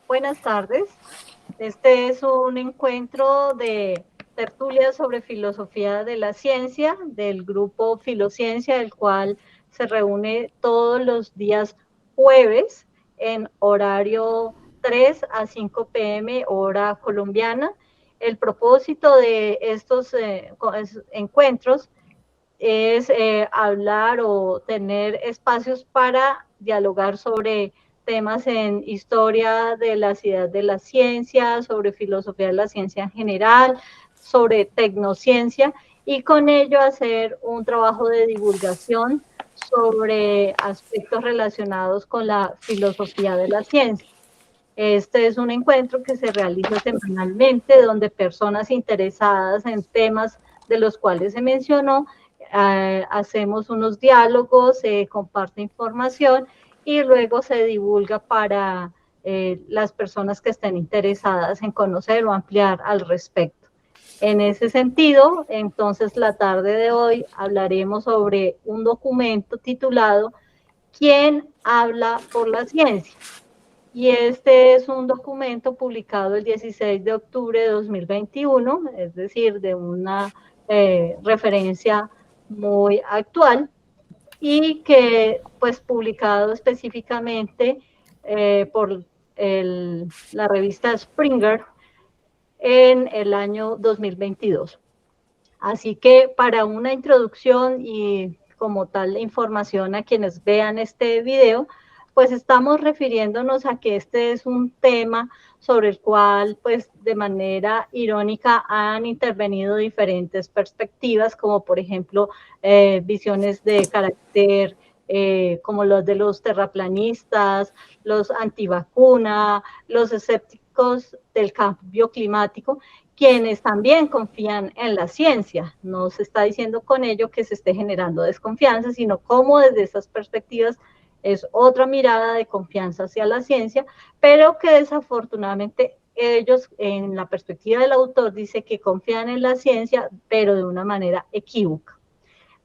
Buenas tardes. Este es un encuentro de tertulia sobre filosofía de la ciencia del grupo Filociencia, el cual se reúne todos los días jueves en horario 3 a 5 p.m. hora colombiana. El propósito de estos encuentros es hablar o tener espacios para dialogar sobre temas en historia de la ciudad de la ciencia, sobre filosofía de la ciencia en general, sobre tecnociencia y con ello hacer un trabajo de divulgación sobre aspectos relacionados con la filosofía de la ciencia. Este es un encuentro que se realiza semanalmente donde personas interesadas en temas de los cuales se mencionó, hacemos unos diálogos, se comparte información y luego se divulga para las personas que estén interesadas en conocer o ampliar al respecto. En ese sentido, entonces la tarde de hoy hablaremos sobre un documento titulado ¿Quién habla por la ciencia? Y este es un documento publicado el 16 de octubre de 2021, es decir, de una referencia muy actual y que pues publicado específicamente por la revista Springer en el año 2022. Así que para una introducción y como tal información a quienes vean este video, pues estamos refiriéndonos a que este es un tema sobre el cual, pues de manera irónica, han intervenido diferentes perspectivas, como por ejemplo visiones de carácter como los de los terraplanistas, los antivacuna, los escépticos del cambio climático, quienes también confían en la ciencia. No se está diciendo con ello que se esté generando desconfianza, sino cómo desde esas perspectivas es otra mirada de confianza hacia la ciencia, pero que desafortunadamente ellos, en la perspectiva del autor, dice que confían en la ciencia, pero de una manera equívoca.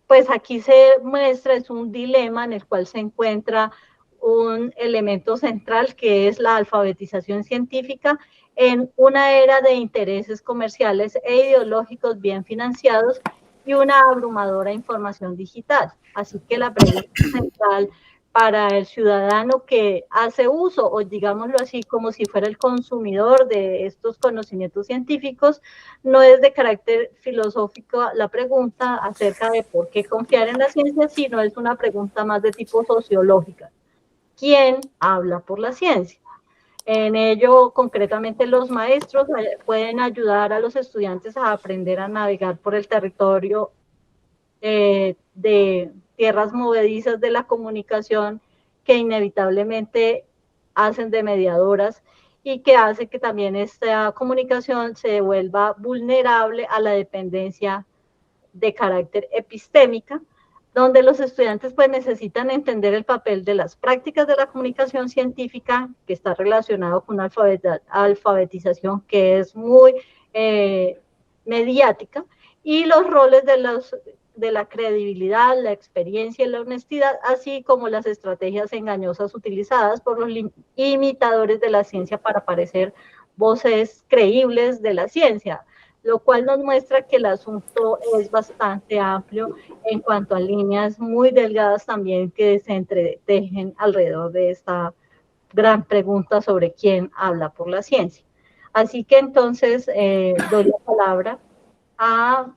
Pues aquí se muestra, es un dilema en el cual se encuentra un elemento central que es la alfabetización científica en una era de intereses comerciales e ideológicos bien financiados y una abrumadora información digital. Así que la pregunta central para el ciudadano que hace uso, o digámoslo así, como si fuera el consumidor de estos conocimientos científicos, no es de carácter filosófico la pregunta acerca de por qué confiar en la ciencia, sino es una pregunta más de tipo sociológica. ¿Quién habla por la ciencia? En ello, concretamente, los maestros pueden ayudar a los estudiantes a aprender a navegar por el territorio de tierras movedizas de la comunicación que inevitablemente hacen de mediadoras y que hace que también esta comunicación se vuelva vulnerable a la dependencia de carácter epistémica, donde los estudiantes pues necesitan entender el papel de las prácticas de la comunicación científica, que está relacionado con una alfabetización que es muy mediática, y los roles de la credibilidad, la experiencia y la honestidad, así como las estrategias engañosas utilizadas por los imitadores de la ciencia para parecer voces creíbles de la ciencia, lo cual nos muestra que el asunto es bastante amplio en cuanto a líneas muy delgadas también que se entretejen alrededor de esta gran pregunta sobre quién habla por la ciencia. Así que entonces doy la palabra a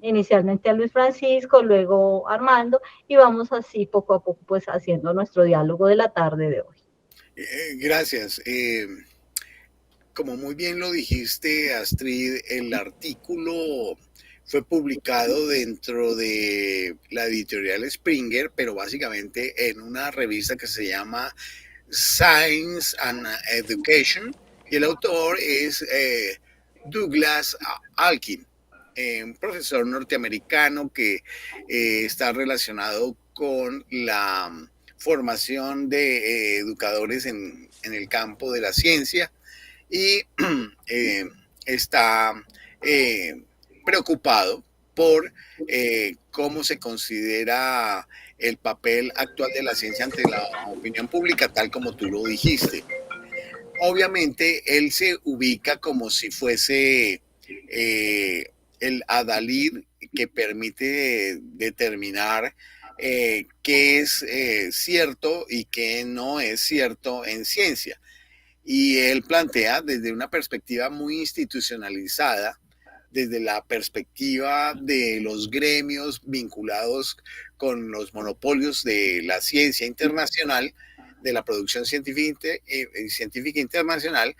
inicialmente a Luis Francisco, luego a Armando, y vamos así poco a poco pues haciendo nuestro diálogo de la tarde de hoy. Gracias. Como muy bien lo dijiste, Astrid, el artículo fue publicado dentro de la editorial Springer, pero básicamente en una revista que se llama Science and Education, y el autor es Douglas Alkin, un profesor norteamericano que está relacionado con la formación de educadores en el campo de la ciencia y eh, está eh, preocupado por cómo se considera el papel actual de la ciencia ante la opinión pública, tal como tú lo dijiste. obviamente él se ubica como si fuese el adalid que permite determinar qué es cierto y qué no es cierto en ciencia. Y él plantea desde una perspectiva muy institucionalizada, desde la perspectiva de los gremios vinculados con los monopolios de la ciencia internacional, de la producción científica internacional,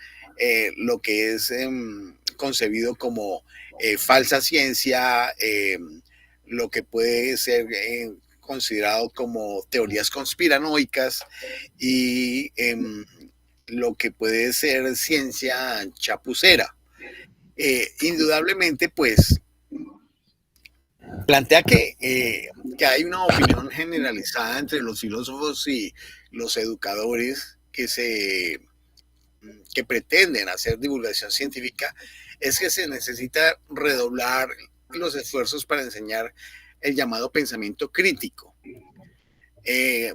lo que es concebido como falsa ciencia, lo que puede ser considerado como teorías conspiranoicas y lo que puede ser ciencia chapucera. Indudablemente, pues, plantea que hay una opinión generalizada entre los filósofos y los educadores que pretenden hacer divulgación científica, es que se necesita redoblar los esfuerzos para enseñar el llamado pensamiento crítico. Eh,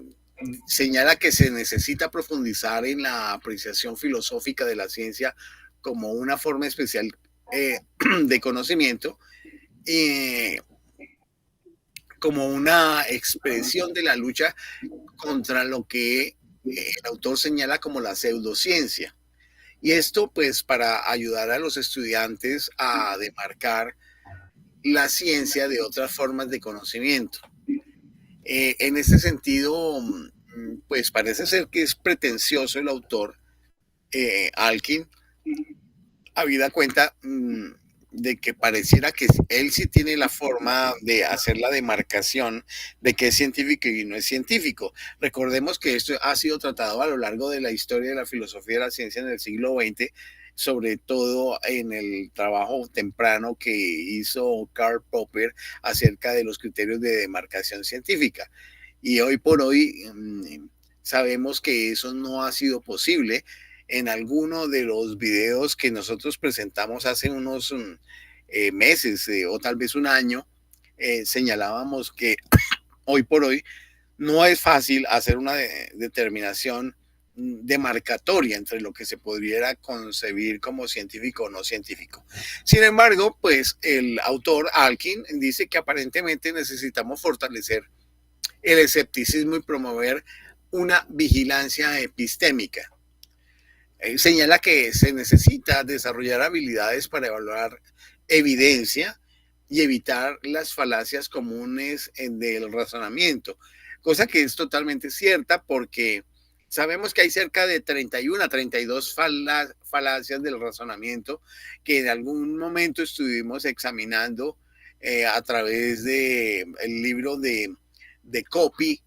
Señala que se necesita profundizar en la apreciación filosófica de la ciencia como una forma especial de conocimiento, eh, como una expresión de la lucha contra lo que el autor señala como la pseudociencia. Y esto pues para ayudar a los estudiantes a demarcar la ciencia de otras formas de conocimiento. En ese sentido, pues parece ser que es pretencioso el autor, Alkin, habida cuenta de que pareciera que él sí tiene la forma de hacer la demarcación de qué es científico y no es científico. Recordemos que esto ha sido tratado a lo largo de la historia de la filosofía de la ciencia en el siglo XX, sobre todo en el trabajo temprano que hizo Karl Popper acerca de los criterios de demarcación científica. Y hoy por hoy sabemos que eso no ha sido posible. En alguno de los videos que nosotros presentamos hace unos meses o tal vez un año, señalábamos que hoy por hoy no es fácil hacer una determinación demarcatoria entre lo que se pudiera concebir como científico o no científico. Sin embargo, pues el autor Alkin dice que aparentemente necesitamos fortalecer el escepticismo y promover una vigilancia epistémica. Señala que se necesita desarrollar habilidades para evaluar evidencia y evitar las falacias comunes del razonamiento, cosa que es totalmente cierta porque sabemos que hay cerca de 31 a 32 falacias del razonamiento que en algún momento estuvimos examinando a través del libro de Copy,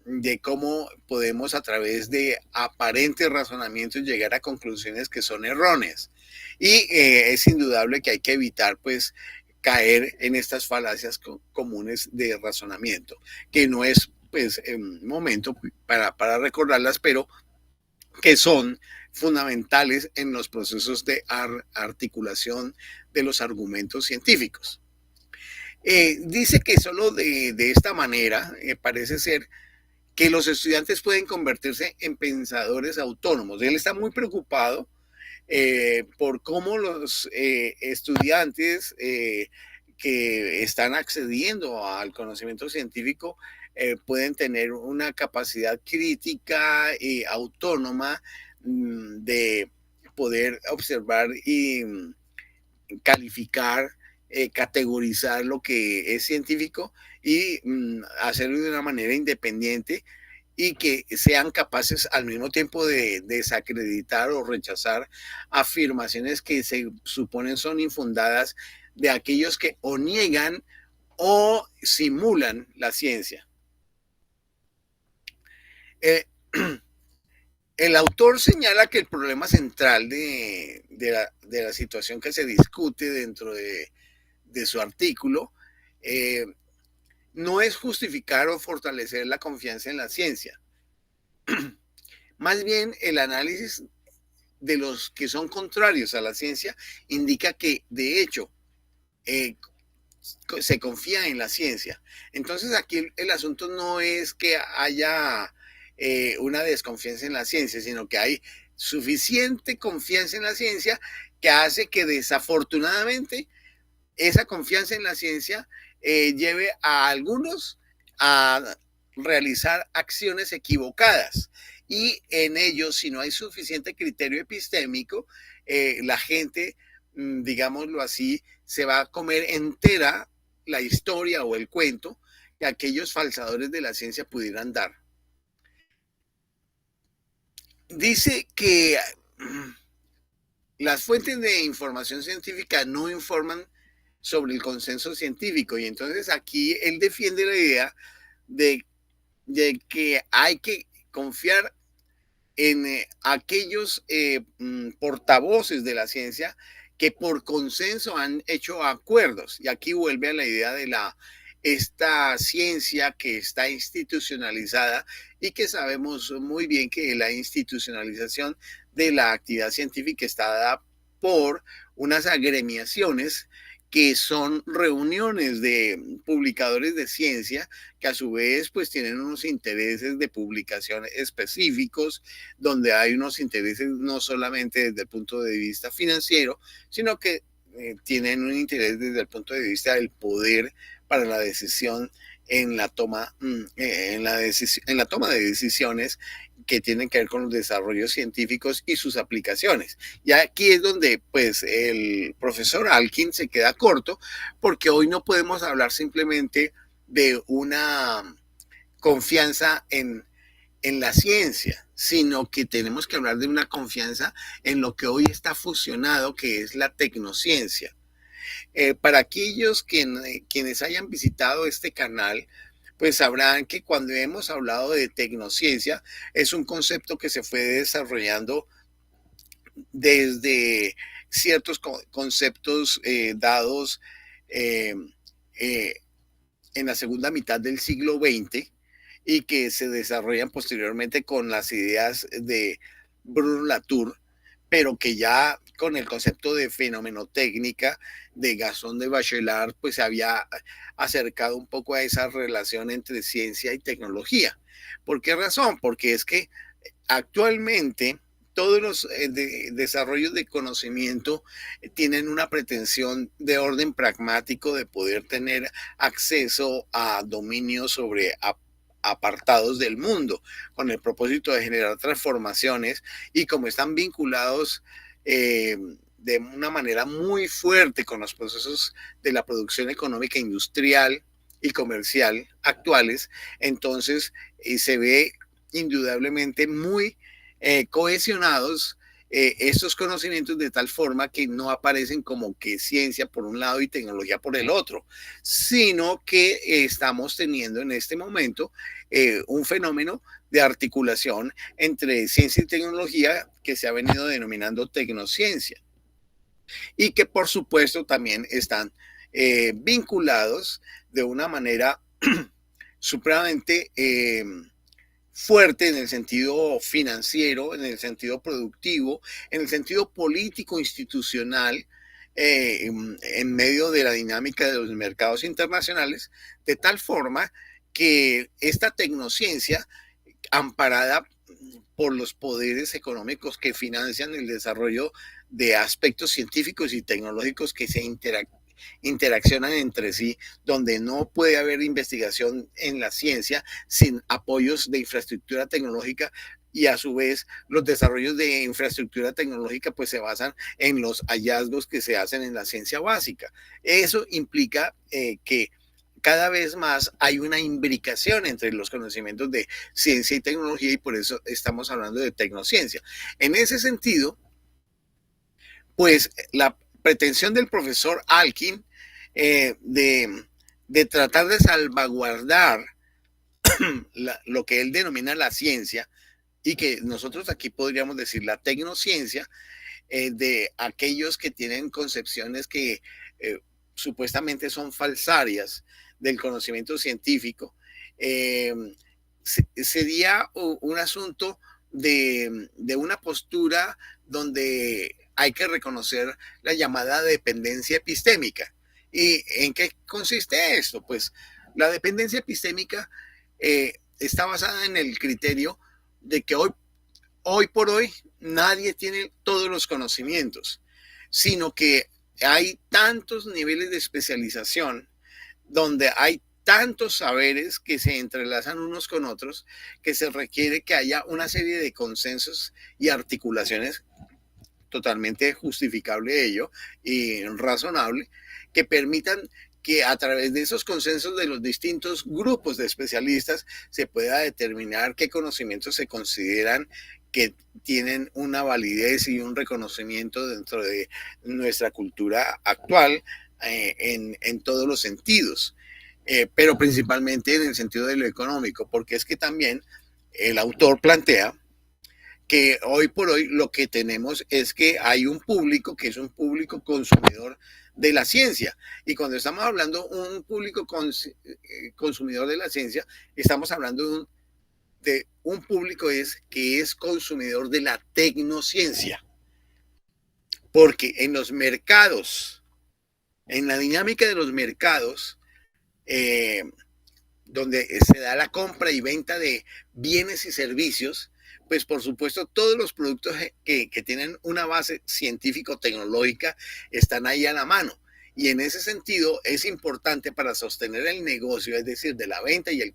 de cómo podemos a través de aparentes razonamientos llegar a conclusiones que son erróneas. Y es indudable que hay que evitar pues caer en estas falacias comunes de razonamiento, que no es pues momento para recordarlas, pero que son fundamentales en los procesos de articulación de los argumentos científicos. Dice que solo de esta manera parece ser que los estudiantes pueden convertirse en pensadores autónomos. Él está muy preocupado por cómo los estudiantes que están accediendo al conocimiento científico pueden tener una capacidad crítica y autónoma de poder observar y calificar, categorizar lo que es científico y hacerlo de una manera independiente y que sean capaces al mismo tiempo de desacreditar o rechazar afirmaciones que se suponen son infundadas de aquellos que o niegan o simulan la ciencia. El autor señala que el problema central de la situación que se discute dentro de su artículo no es justificar o fortalecer la confianza en la ciencia. Más bien, el análisis de los que son contrarios a la ciencia indica que, de hecho, se confía en la ciencia. Entonces, aquí el asunto no es que haya una desconfianza en la ciencia, sino que hay suficiente confianza en la ciencia que hace que desafortunadamente esa confianza en la ciencia lleve a algunos a realizar acciones equivocadas. Y en ellos, si no hay suficiente criterio epistémico, la gente, digámoslo así, se va a comer entera la historia o el cuento que aquellos falsadores de la ciencia pudieran dar. Dice que las fuentes de información científica no informan sobre el consenso científico, y entonces aquí él defiende la idea de que hay que confiar en aquellos portavoces de la ciencia que por consenso han hecho acuerdos. Y aquí vuelve a la idea de esta ciencia que está institucionalizada y que sabemos muy bien que la institucionalización de la actividad científica está dada por unas agremiaciones que son reuniones de publicadores de ciencia que a su vez pues tienen unos intereses de publicación específicos, donde hay unos intereses no solamente desde el punto de vista financiero, sino que tienen un interés desde el punto de vista del poder para la decisión en la toma, en la toma de decisiones que tienen que ver con los desarrollos científicos y sus aplicaciones. Y aquí es donde pues el profesor Alkin se queda corto, porque hoy no podemos hablar simplemente de una confianza en la ciencia, sino que tenemos que hablar de una confianza en lo que hoy está fusionado, que es la tecnociencia. Para aquellos quienes hayan visitado este canal, pues sabrán que cuando hemos hablado de tecnociencia, es un concepto que se fue desarrollando desde ciertos conceptos dados en la segunda mitad del siglo XX y que se desarrollan posteriormente con las ideas de Bruno Latour, pero que ya con el concepto de fenomenotécnica de Gaston de Bachelard, pues se había acercado un poco a esa relación entre ciencia y tecnología. ¿Por qué razón? Porque es que actualmente todos los desarrollos de conocimiento tienen una pretensión de orden pragmático de poder tener acceso a dominio sobre apartados del mundo, con el propósito de generar transformaciones, y como están vinculados de una manera muy fuerte con los procesos de la producción económica industrial y comercial actuales, entonces se ve indudablemente muy cohesionados estos conocimientos, de tal forma que no aparecen como que ciencia por un lado y tecnología por el otro, sino que estamos teniendo en este momento un fenómeno de articulación entre ciencia y tecnología que se ha venido denominando tecnociencia, y que por supuesto también están vinculados de una manera supremamente fuerte en el sentido financiero, en el sentido productivo, en el sentido político institucional, en medio de la dinámica de los mercados internacionales, de tal forma que esta tecnociencia, amparada por los poderes económicos que financian el desarrollo de aspectos científicos y tecnológicos que se interaccionan entre sí, donde no puede haber investigación en la ciencia sin apoyos de infraestructura tecnológica, y a su vez los desarrollos de infraestructura tecnológica pues se basan en los hallazgos que se hacen en la ciencia básica. Eso implica que cada vez más hay una imbricación entre los conocimientos de ciencia y tecnología, y por eso estamos hablando de tecnociencia. En ese sentido, pues la pretensión del profesor Alkin de tratar de salvaguardar lo que él denomina la ciencia, y que nosotros aquí podríamos decir la tecnociencia, de aquellos que tienen concepciones que supuestamente son falsarias del conocimiento científico, sería un asunto de una postura donde hay que reconocer la llamada dependencia epistémica. ¿Y en qué consiste esto? Pues la dependencia epistémica está basada en el criterio de que hoy por hoy nadie tiene todos los conocimientos, sino que hay tantos niveles de especialización donde hay tantos saberes que se entrelazan unos con otros que se requiere que haya una serie de consensos y articulaciones totalmente justificable de ello y razonable que permitan que a través de esos consensos de los distintos grupos de especialistas se pueda determinar qué conocimientos se consideran que tienen una validez y un reconocimiento dentro de nuestra cultura actual en todos los sentidos, pero principalmente en el sentido de lo económico, porque es que también el autor plantea que hoy por hoy lo que tenemos es que hay un público que es un público consumidor de la ciencia. Y cuando estamos hablando de un público consumidor de la ciencia, estamos hablando de un público que es consumidor de la tecnociencia. Porque en los mercados, en la dinámica de los mercados, donde se da la compra y venta de bienes y servicios, pues por supuesto todos los productos que tienen una base científico-tecnológica están ahí a la mano. Y en ese sentido es importante para sostener el negocio, es decir, de la venta y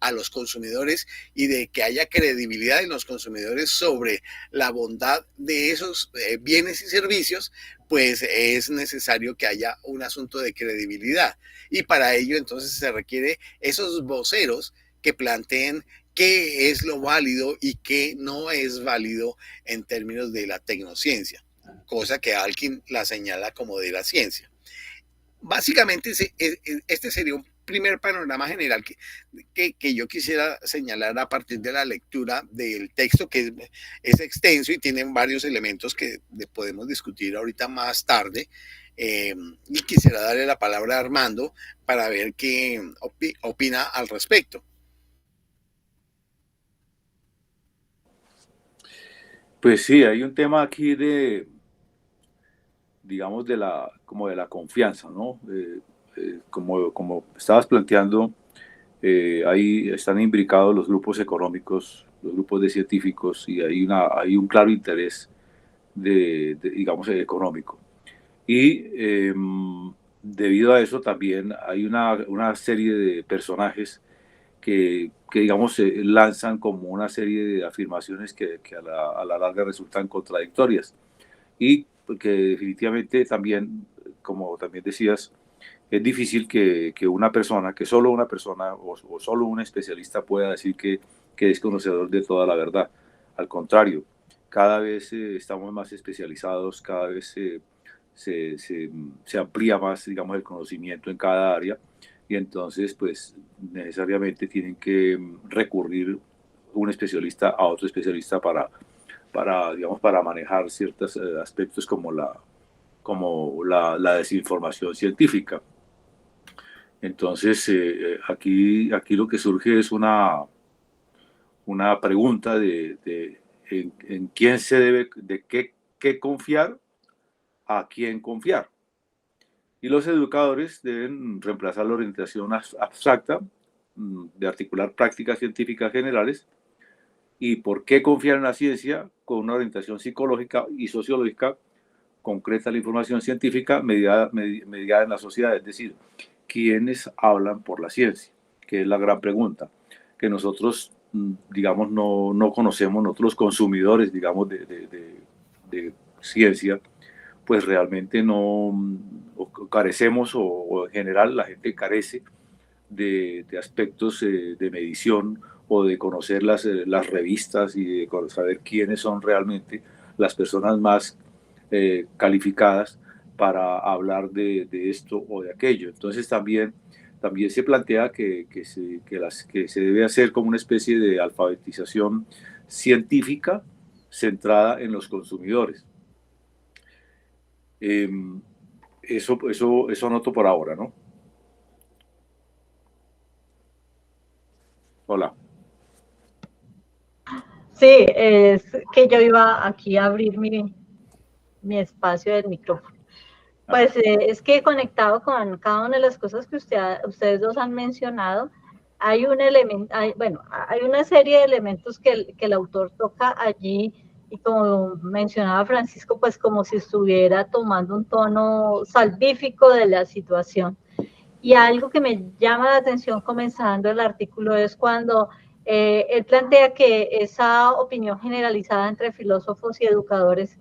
a los consumidores y de que haya credibilidad en los consumidores sobre la bondad de esos bienes y servicios, pues es necesario que haya un asunto de credibilidad. Y para ello entonces se requiere esos voceros que planteen qué es lo válido y qué no es válido en términos de la tecnociencia, cosa que Alkin la señala como de la ciencia. Básicamente este sería un primer panorama general que yo quisiera señalar a partir de la lectura del texto, que es extenso y tiene varios elementos que podemos discutir ahorita más tarde. Y quisiera darle la palabra a Armando para ver qué opina al respecto. Pues sí, hay un tema aquí digamos, como de la confianza, ¿no? Como estabas planteando, ahí están imbricados los grupos económicos, los grupos de científicos, y hay un claro interés digamos, económico. Y debido a eso también hay una serie de personajes que digamos, se lanzan como una serie de afirmaciones que a la larga resultan contradictorias. Y que definitivamente también, como también decías, es difícil que una persona, que solo una persona o solo un especialista pueda decir que es conocedor de toda la verdad. Al contrario, cada vez estamos más especializados, cada vez se amplía más, digamos, el conocimiento en cada área, y entonces, pues, necesariamente tienen que recurrir un especialista a otro especialista digamos, para manejar ciertos aspectos como la desinformación científica. Entonces, aquí lo que surge es una pregunta en quién se debe, de qué confiar, a quién confiar. Y los educadores deben reemplazar la orientación abstracta de articular prácticas científicas generales. ¿Y por qué confiar en la ciencia? Con una orientación psicológica y sociológica concreta la información científica mediada en la sociedad, es decir, ¿quiénes hablan por la ciencia? Que es la gran pregunta, que nosotros, digamos, no conocemos, nosotros los consumidores, digamos, de ciencia, pues realmente no carecemos, o en general la gente carece de aspectos de medición o de conocer las revistas y de saber quiénes son realmente las personas más calificadas para hablar de esto o de aquello. Entonces también se plantea que se debe hacer como una especie de alfabetización científica centrada en los consumidores. Eso noto por ahora, ¿no? Hola. Sí, es que yo iba aquí a abrir mi espacio del micrófono. Pues es que conectado con cada una de las cosas que ustedes dos han mencionado, hay un elemento, hay una serie de elementos que el autor toca allí, y como mencionaba Francisco, pues como si estuviera tomando un tono salvífico de la situación. Y algo que me llama la atención comenzando el artículo es cuando él plantea que esa opinión generalizada entre filósofos y educadores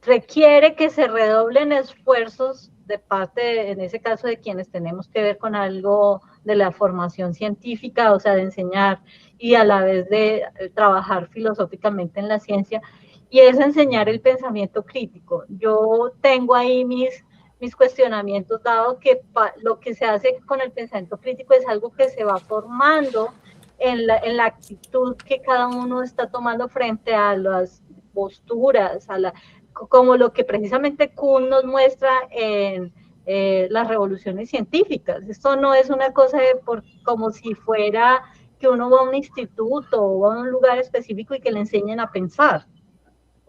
requiere que se redoblen esfuerzos de parte, en ese caso, de quienes tenemos que ver con algo de la formación científica, o sea, de enseñar y a la vez de trabajar filosóficamente en la ciencia, y es enseñar el pensamiento crítico. Yo tengo ahí mis cuestionamientos, dado que lo que se hace con el pensamiento crítico es algo que se va formando en la actitud que cada uno está tomando frente a las posturas, como lo que precisamente Kuhn nos muestra en las revoluciones científicas. Esto no es una cosa como si fuera que uno va a un instituto o a un lugar específico y que le enseñen a pensar.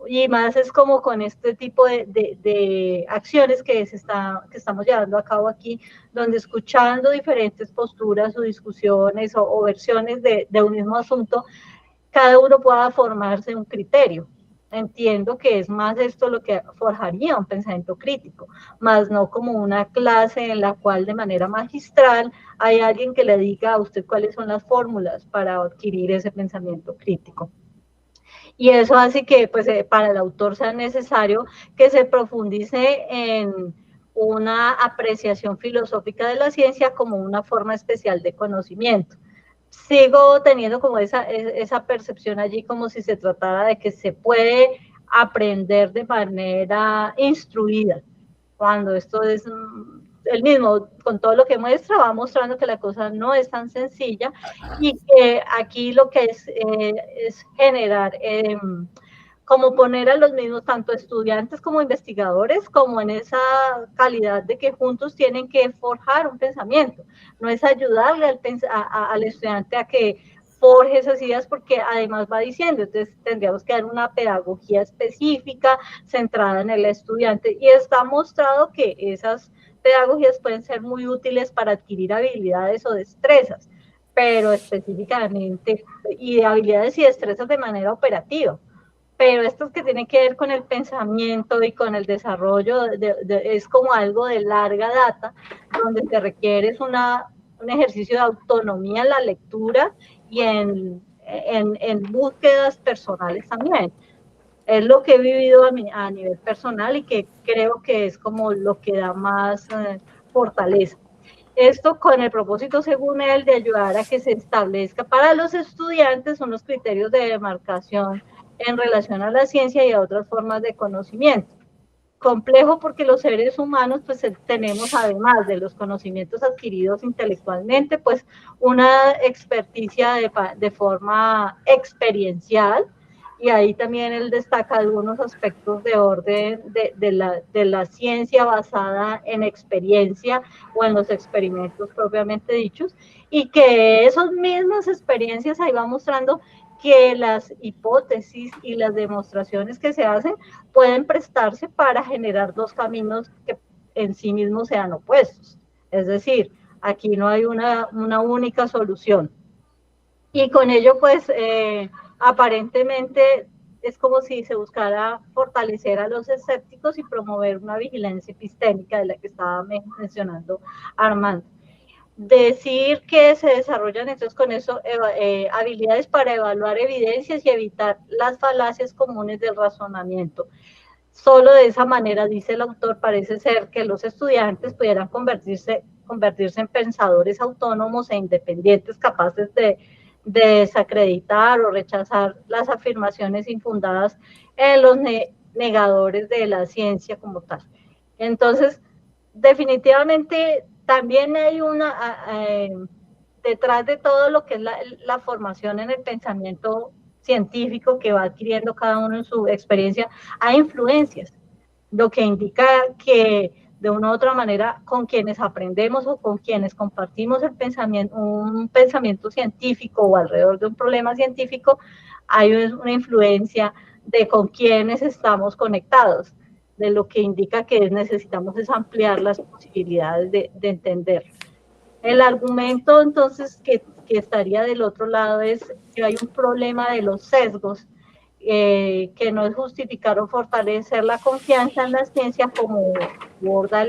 Y más es como con este tipo de acciones que estamos llevando a cabo aquí, donde escuchando diferentes posturas o discusiones o versiones de un mismo asunto, cada uno pueda formarse un criterio. Entiendo que es más esto lo que forjaría un pensamiento crítico, más no como una clase en la cual de manera magistral hay alguien que le diga a usted cuáles son las fórmulas para adquirir ese pensamiento crítico. Y eso hace que pues, para el autor sea necesario que se profundice en una apreciación filosófica de la ciencia como una forma especial de conocimiento. Sigo teniendo como esa percepción allí, como si se tratara de que se puede aprender de manera instruida, cuando esto es el mismo, con todo lo que muestra, va mostrando que la cosa no es tan sencilla, y que aquí lo que es generar, como poner a los mismos, tanto estudiantes como investigadores, como en esa calidad de que juntos tienen que forjar un pensamiento. No es ayudarle al estudiante a que forje esas ideas, porque además va diciendo, entonces tendríamos que dar una pedagogía específica centrada en el estudiante, y está mostrado que esas pedagogías pueden ser muy útiles para adquirir habilidades o destrezas, pero específicamente, y habilidades y destrezas de manera operativa. Pero estos que tienen que ver con el pensamiento y con el desarrollo, es como algo de larga data, donde se requiere un ejercicio de autonomía en la lectura y en búsquedas personales también. Es lo que he vivido a nivel personal y que creo que es como lo que da más fortaleza. Esto con el propósito, según él, de ayudar a que se establezca para los estudiantes unos criterios de demarcación en relación a la ciencia y a otras formas de conocimiento. Complejo porque los seres humanos pues tenemos, además de los conocimientos adquiridos intelectualmente, pues una experticia de forma experiencial, y ahí también él destaca algunos aspectos de orden de la ciencia basada en experiencia o en los experimentos propiamente dichos, y que esas mismas experiencias ahí va mostrando que las hipótesis y las demostraciones que se hacen pueden prestarse para generar dos caminos que en sí mismos sean opuestos. Es decir, aquí no hay una única solución. Y con ello, pues, aparentemente es como si se buscara fortalecer a los escépticos y promover una vigilancia epistémica de la que estaba mencionando Armando. Decir que se desarrollan entonces con eso habilidades para evaluar evidencias y evitar las falacias comunes del razonamiento. Solo de esa manera, dice el autor, parece ser que los estudiantes pudieran convertirse en pensadores autónomos e independientes, capaces de desacreditar o rechazar las afirmaciones infundadas en los negadores de la ciencia como tal. Entonces, definitivamente también hay detrás de todo lo que es la formación en el pensamiento científico que va adquiriendo cada uno en su experiencia, hay influencias, lo que indica que de una u otra manera con quienes aprendemos o con quienes compartimos un pensamiento científico o alrededor de un problema científico, hay una influencia de con quienes estamos conectados, de lo que indica que necesitamos es ampliar las posibilidades de entender. El argumento entonces que estaría del otro lado es que hay un problema de los sesgos, que no es justificar o fortalecer la confianza en la ciencia como aborda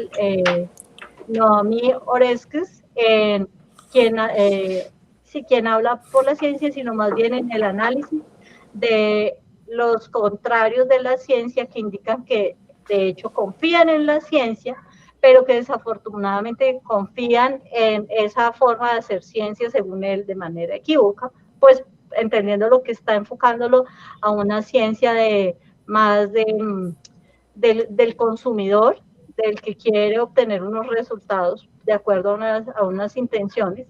Noami Oreskes, en quien, sí, quien habla por la ciencia, sino más bien en el análisis de los contrarios de la ciencia que indican que de hecho confían en la ciencia, pero que desafortunadamente confían en esa forma de hacer ciencia, según él, de manera equívoca, pues entendiendo lo que está enfocándolo a una ciencia de más del consumidor, del que quiere obtener unos resultados de acuerdo a unas intenciones,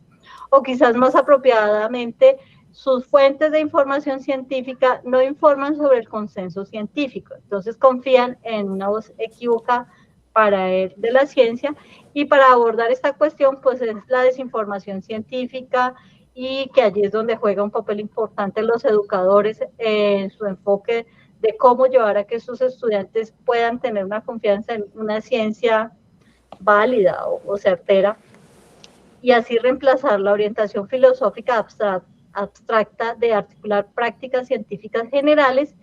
o quizás más apropiadamente, sus fuentes de información científica no informan sobre el consenso científico, entonces confían en una voz equívoca para él de la ciencia, y para abordar esta cuestión pues es la desinformación científica, y que allí es donde juega un papel importante los educadores en su enfoque de cómo llevar a que sus estudiantes puedan tener una confianza en una ciencia válida o certera, y así reemplazar la orientación filosófica abstracta de articular prácticas científicas generales.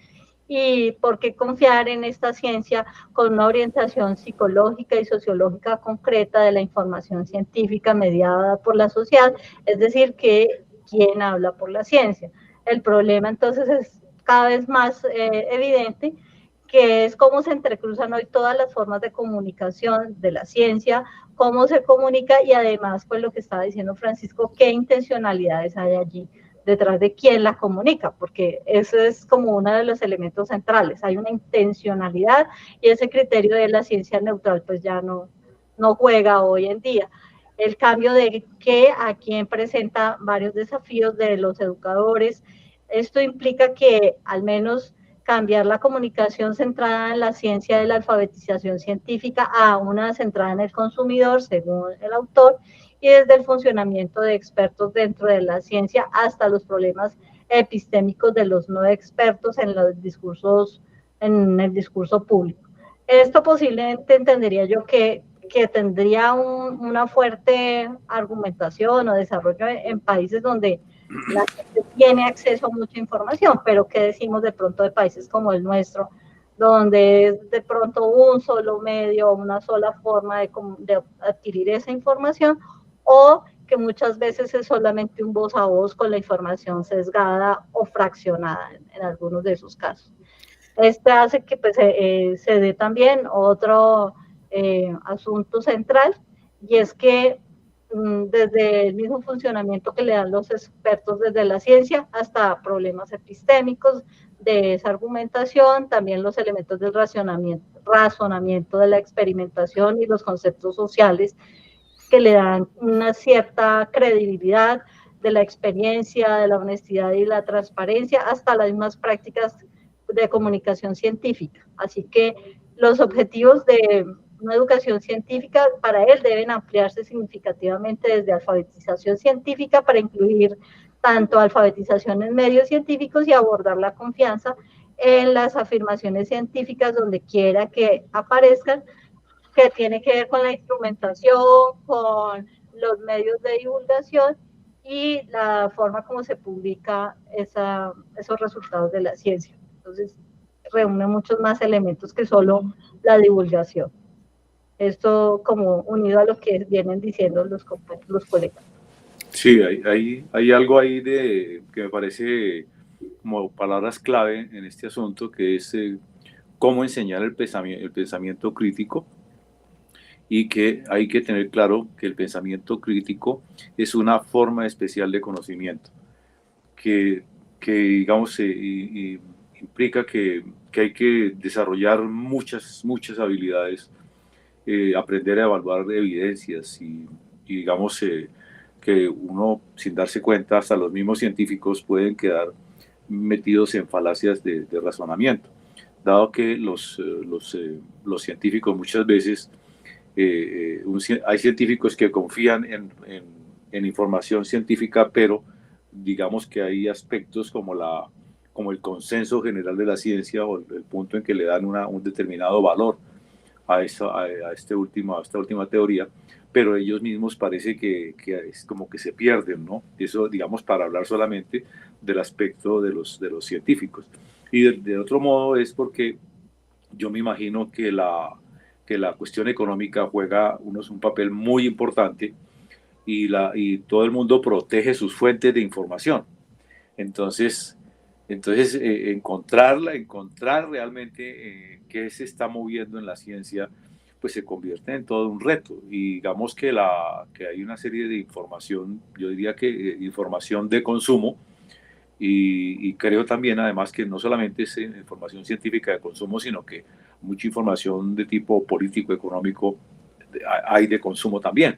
¿Y por qué confiar en esta ciencia con una orientación psicológica y sociológica concreta de la información científica mediada por la sociedad? Es decir, que ¿quién habla por la ciencia? El problema entonces es cada vez más evidente, que es cómo se entrecruzan hoy todas las formas de comunicación de la ciencia, cómo se comunica, y además, pues lo que estaba diciendo Francisco, qué intencionalidades hay allí detrás de quién la comunica, porque eso es como uno de los elementos centrales. Hay una intencionalidad, y ese criterio de la ciencia neutral pues ya no juega hoy en día. El cambio de qué a quién presenta varios desafíos de los educadores. Esto implica que al menos cambiar la comunicación centrada en la ciencia de la alfabetización científica a una centrada en el consumidor, según el autor, y desde el funcionamiento de expertos dentro de la ciencia hasta los problemas epistémicos de los no expertos en los discursos, en el discurso público. Esto posiblemente entendería yo que tendría una fuerte argumentación o desarrollo en países donde la gente tiene acceso a mucha información, pero ¿qué decimos de pronto de países como el nuestro, donde es de pronto un solo medio, una sola forma de adquirir esa información, o que muchas veces es solamente un voz a voz con la información sesgada o fraccionada en algunos de esos casos? Este hace que pues, se dé también otro asunto central, y es que desde el mismo funcionamiento que le dan los expertos desde la ciencia hasta problemas epistémicos de esa argumentación, también los elementos del razonamiento de la experimentación y los conceptos sociales que le dan una cierta credibilidad de la experiencia, de la honestidad y la transparencia, hasta las mismas prácticas de comunicación científica. Así que los objetivos de una educación científica para él deben ampliarse significativamente desde alfabetización científica para incluir tanto alfabetización en medios científicos y abordar la confianza en las afirmaciones científicas donde quiera que aparezcan, que tiene que ver con la instrumentación, con los medios de divulgación y la forma como se publica esos resultados de la ciencia. Entonces, reúne muchos más elementos que solo la divulgación. Esto como unido a lo que vienen diciendo los colegas. Sí, hay algo ahí que me parece como palabras clave en este asunto, que es cómo enseñar el pensamiento crítico, y que hay que tener claro que el pensamiento crítico es una forma especial de conocimiento, que digamos, implica que hay que desarrollar muchas habilidades, aprender a evaluar evidencias y digamos, que uno, sin darse cuenta, hasta los mismos científicos pueden quedar metidos en falacias de razonamiento, dado que los científicos muchas veces, hay científicos que confían en información científica, pero digamos que hay aspectos como el consenso general de la ciencia, o el punto en que le dan un determinado valor a esta última teoría, pero ellos mismos parece que es como que se pierden, ¿no? Eso, digamos, para hablar solamente del aspecto de los científicos. Y de otro modo es porque yo me imagino que la cuestión económica juega un papel muy importante y todo el mundo protege sus fuentes de información. Entonces, encontrar realmente qué se está moviendo en la ciencia, pues se convierte en todo un reto. Y digamos que hay una serie de información, yo diría que información de consumo, y creo también además que no solamente es información científica de consumo, sino que mucha información de tipo político, económico, hay de consumo también.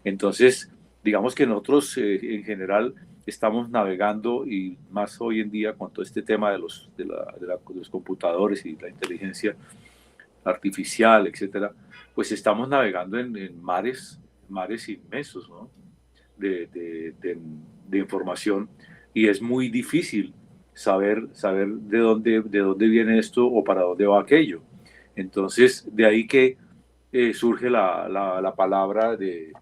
Entonces, digamos que nosotros en general estamos navegando, y más hoy en día con todo este tema de los computadores y la inteligencia artificial, etcétera, pues estamos navegando en mares inmensos, ¿no? de información, y es muy difícil saber de dónde viene esto o para dónde va aquello. Entonces, de ahí que surge la palabra de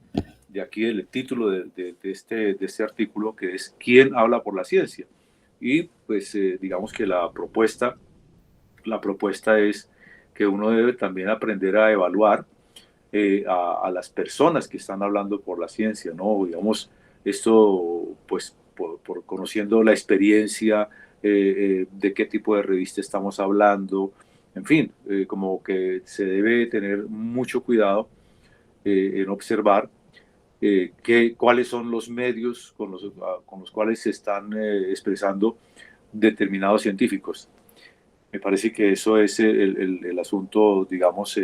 aquí, el título de este artículo, que es ¿Quién habla por la ciencia? Y pues digamos que la propuesta es que uno debe también aprender a evaluar a las personas que están hablando por la ciencia, ¿no? Digamos, esto pues por conociendo la experiencia, de qué tipo de revista estamos hablando, en fin, como que se debe tener mucho cuidado en observar cuáles son los medios con los cuales se están expresando determinados científicos. Me parece que eso es el asunto, digamos,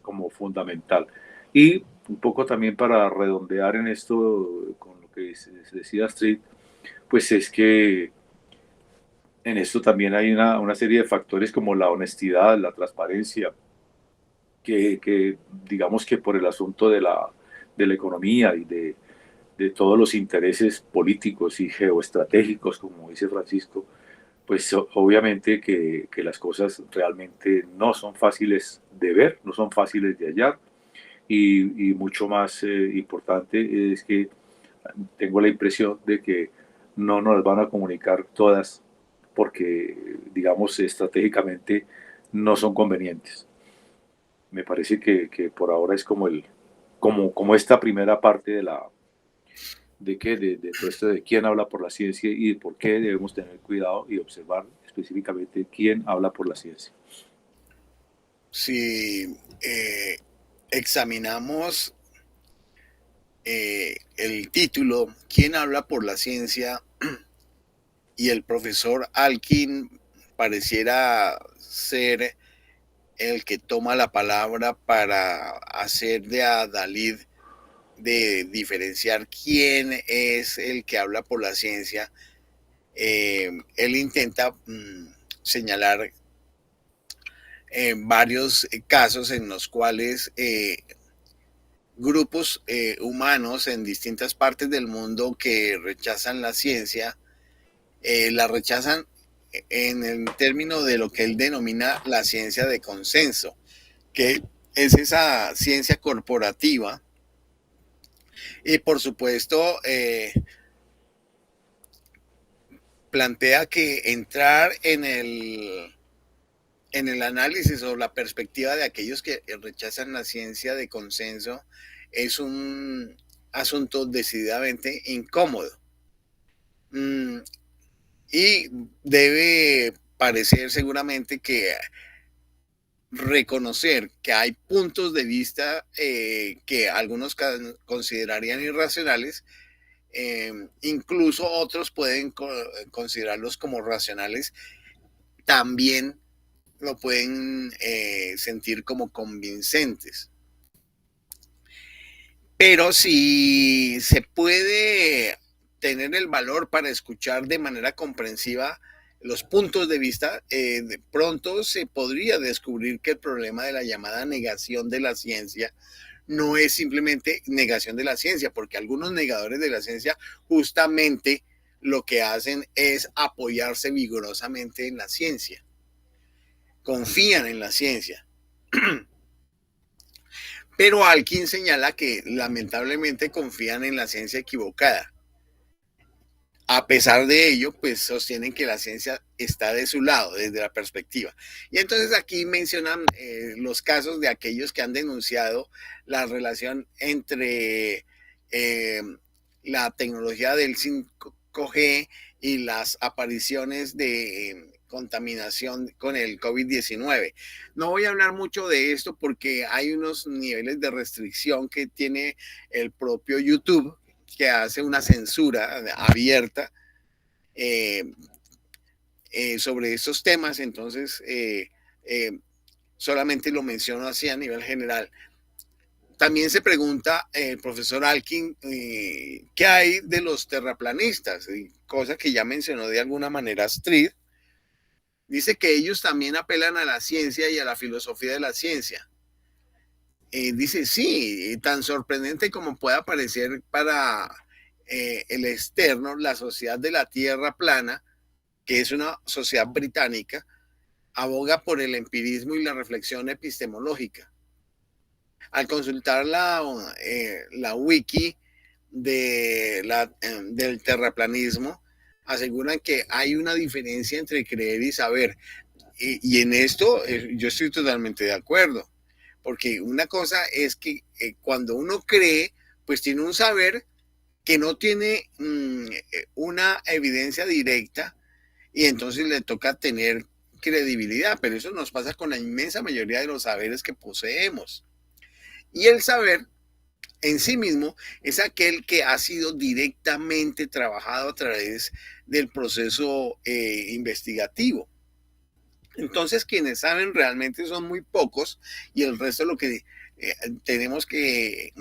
como fundamental. Y un poco también para redondear en esto, con lo que se decía Astrid, pues es que en esto también hay una serie de factores como la honestidad, la transparencia, que digamos que por el asunto de la economía y de todos los intereses políticos y geoestratégicos, como dice Francisco, pues obviamente que las cosas realmente no son fáciles de ver, no son fáciles de hallar, y mucho más importante es que tengo la impresión de que no nos las van a comunicar todas porque, digamos, estratégicamente no son convenientes. Me parece que por ahora es como esta primera parte de todo esto de quién habla por la ciencia y de por qué debemos tener cuidado y observar específicamente quién habla por la ciencia. Si examinamos el título, ¿Quién habla por la ciencia? Y el profesor Alkin pareciera ser el que toma la palabra para hacer de adalid de diferenciar quién es el que habla por la ciencia. Él intenta señalar varios casos en los cuales grupos humanos en distintas partes del mundo que rechazan la ciencia, la rechazan en el término de lo que él denomina la ciencia de consenso, que es esa ciencia corporativa. Y por supuesto, plantea que entrar en el análisis o la perspectiva de aquellos que rechazan la ciencia de consenso es un asunto decididamente incómodo. Y debe parecer seguramente que reconocer que hay puntos de vista que algunos considerarían irracionales, incluso otros pueden considerarlos como racionales, también lo pueden sentir como convincentes. Pero si se puede tener el valor para escuchar de manera comprensiva los puntos de vista, de pronto se podría descubrir que el problema de la llamada negación de la ciencia no es simplemente negación de la ciencia, porque algunos negadores de la ciencia justamente lo que hacen es apoyarse vigorosamente en la ciencia, confían en la ciencia. Pero Alkin señala que lamentablemente confían en la ciencia equivocada. A pesar de ello, pues sostienen que la ciencia está de su lado desde la perspectiva. Y entonces aquí mencionan los casos de aquellos que han denunciado la relación entre la tecnología del 5G y las apariciones de contaminación con el COVID-19. No voy a hablar mucho de esto porque hay unos niveles de restricción que tiene el propio YouTube, que hace una censura abierta sobre estos temas. Entonces solamente lo menciono así a nivel general. También se pregunta el profesor Alkin qué hay de los terraplanistas, cosa que ya mencionó de alguna manera Astrid. Dice que ellos también apelan a la ciencia y a la filosofía de la ciencia. Dice, sí, tan sorprendente como pueda parecer para el externo, la Sociedad de la Tierra Plana, que es una sociedad británica, aboga por el empirismo y la reflexión epistemológica. Al consultar la wiki del terraplanismo, aseguran que hay una diferencia entre creer y saber. Y en esto yo estoy totalmente de acuerdo, porque una cosa es que cuando uno cree, pues tiene un saber que no tiene una evidencia directa y entonces le toca tener credibilidad, pero eso nos pasa con la inmensa mayoría de los saberes que poseemos. Y el saber en sí mismo es aquel que ha sido directamente trabajado a través del proceso investigativo. Entonces, quienes saben realmente son muy pocos y el resto lo que tenemos que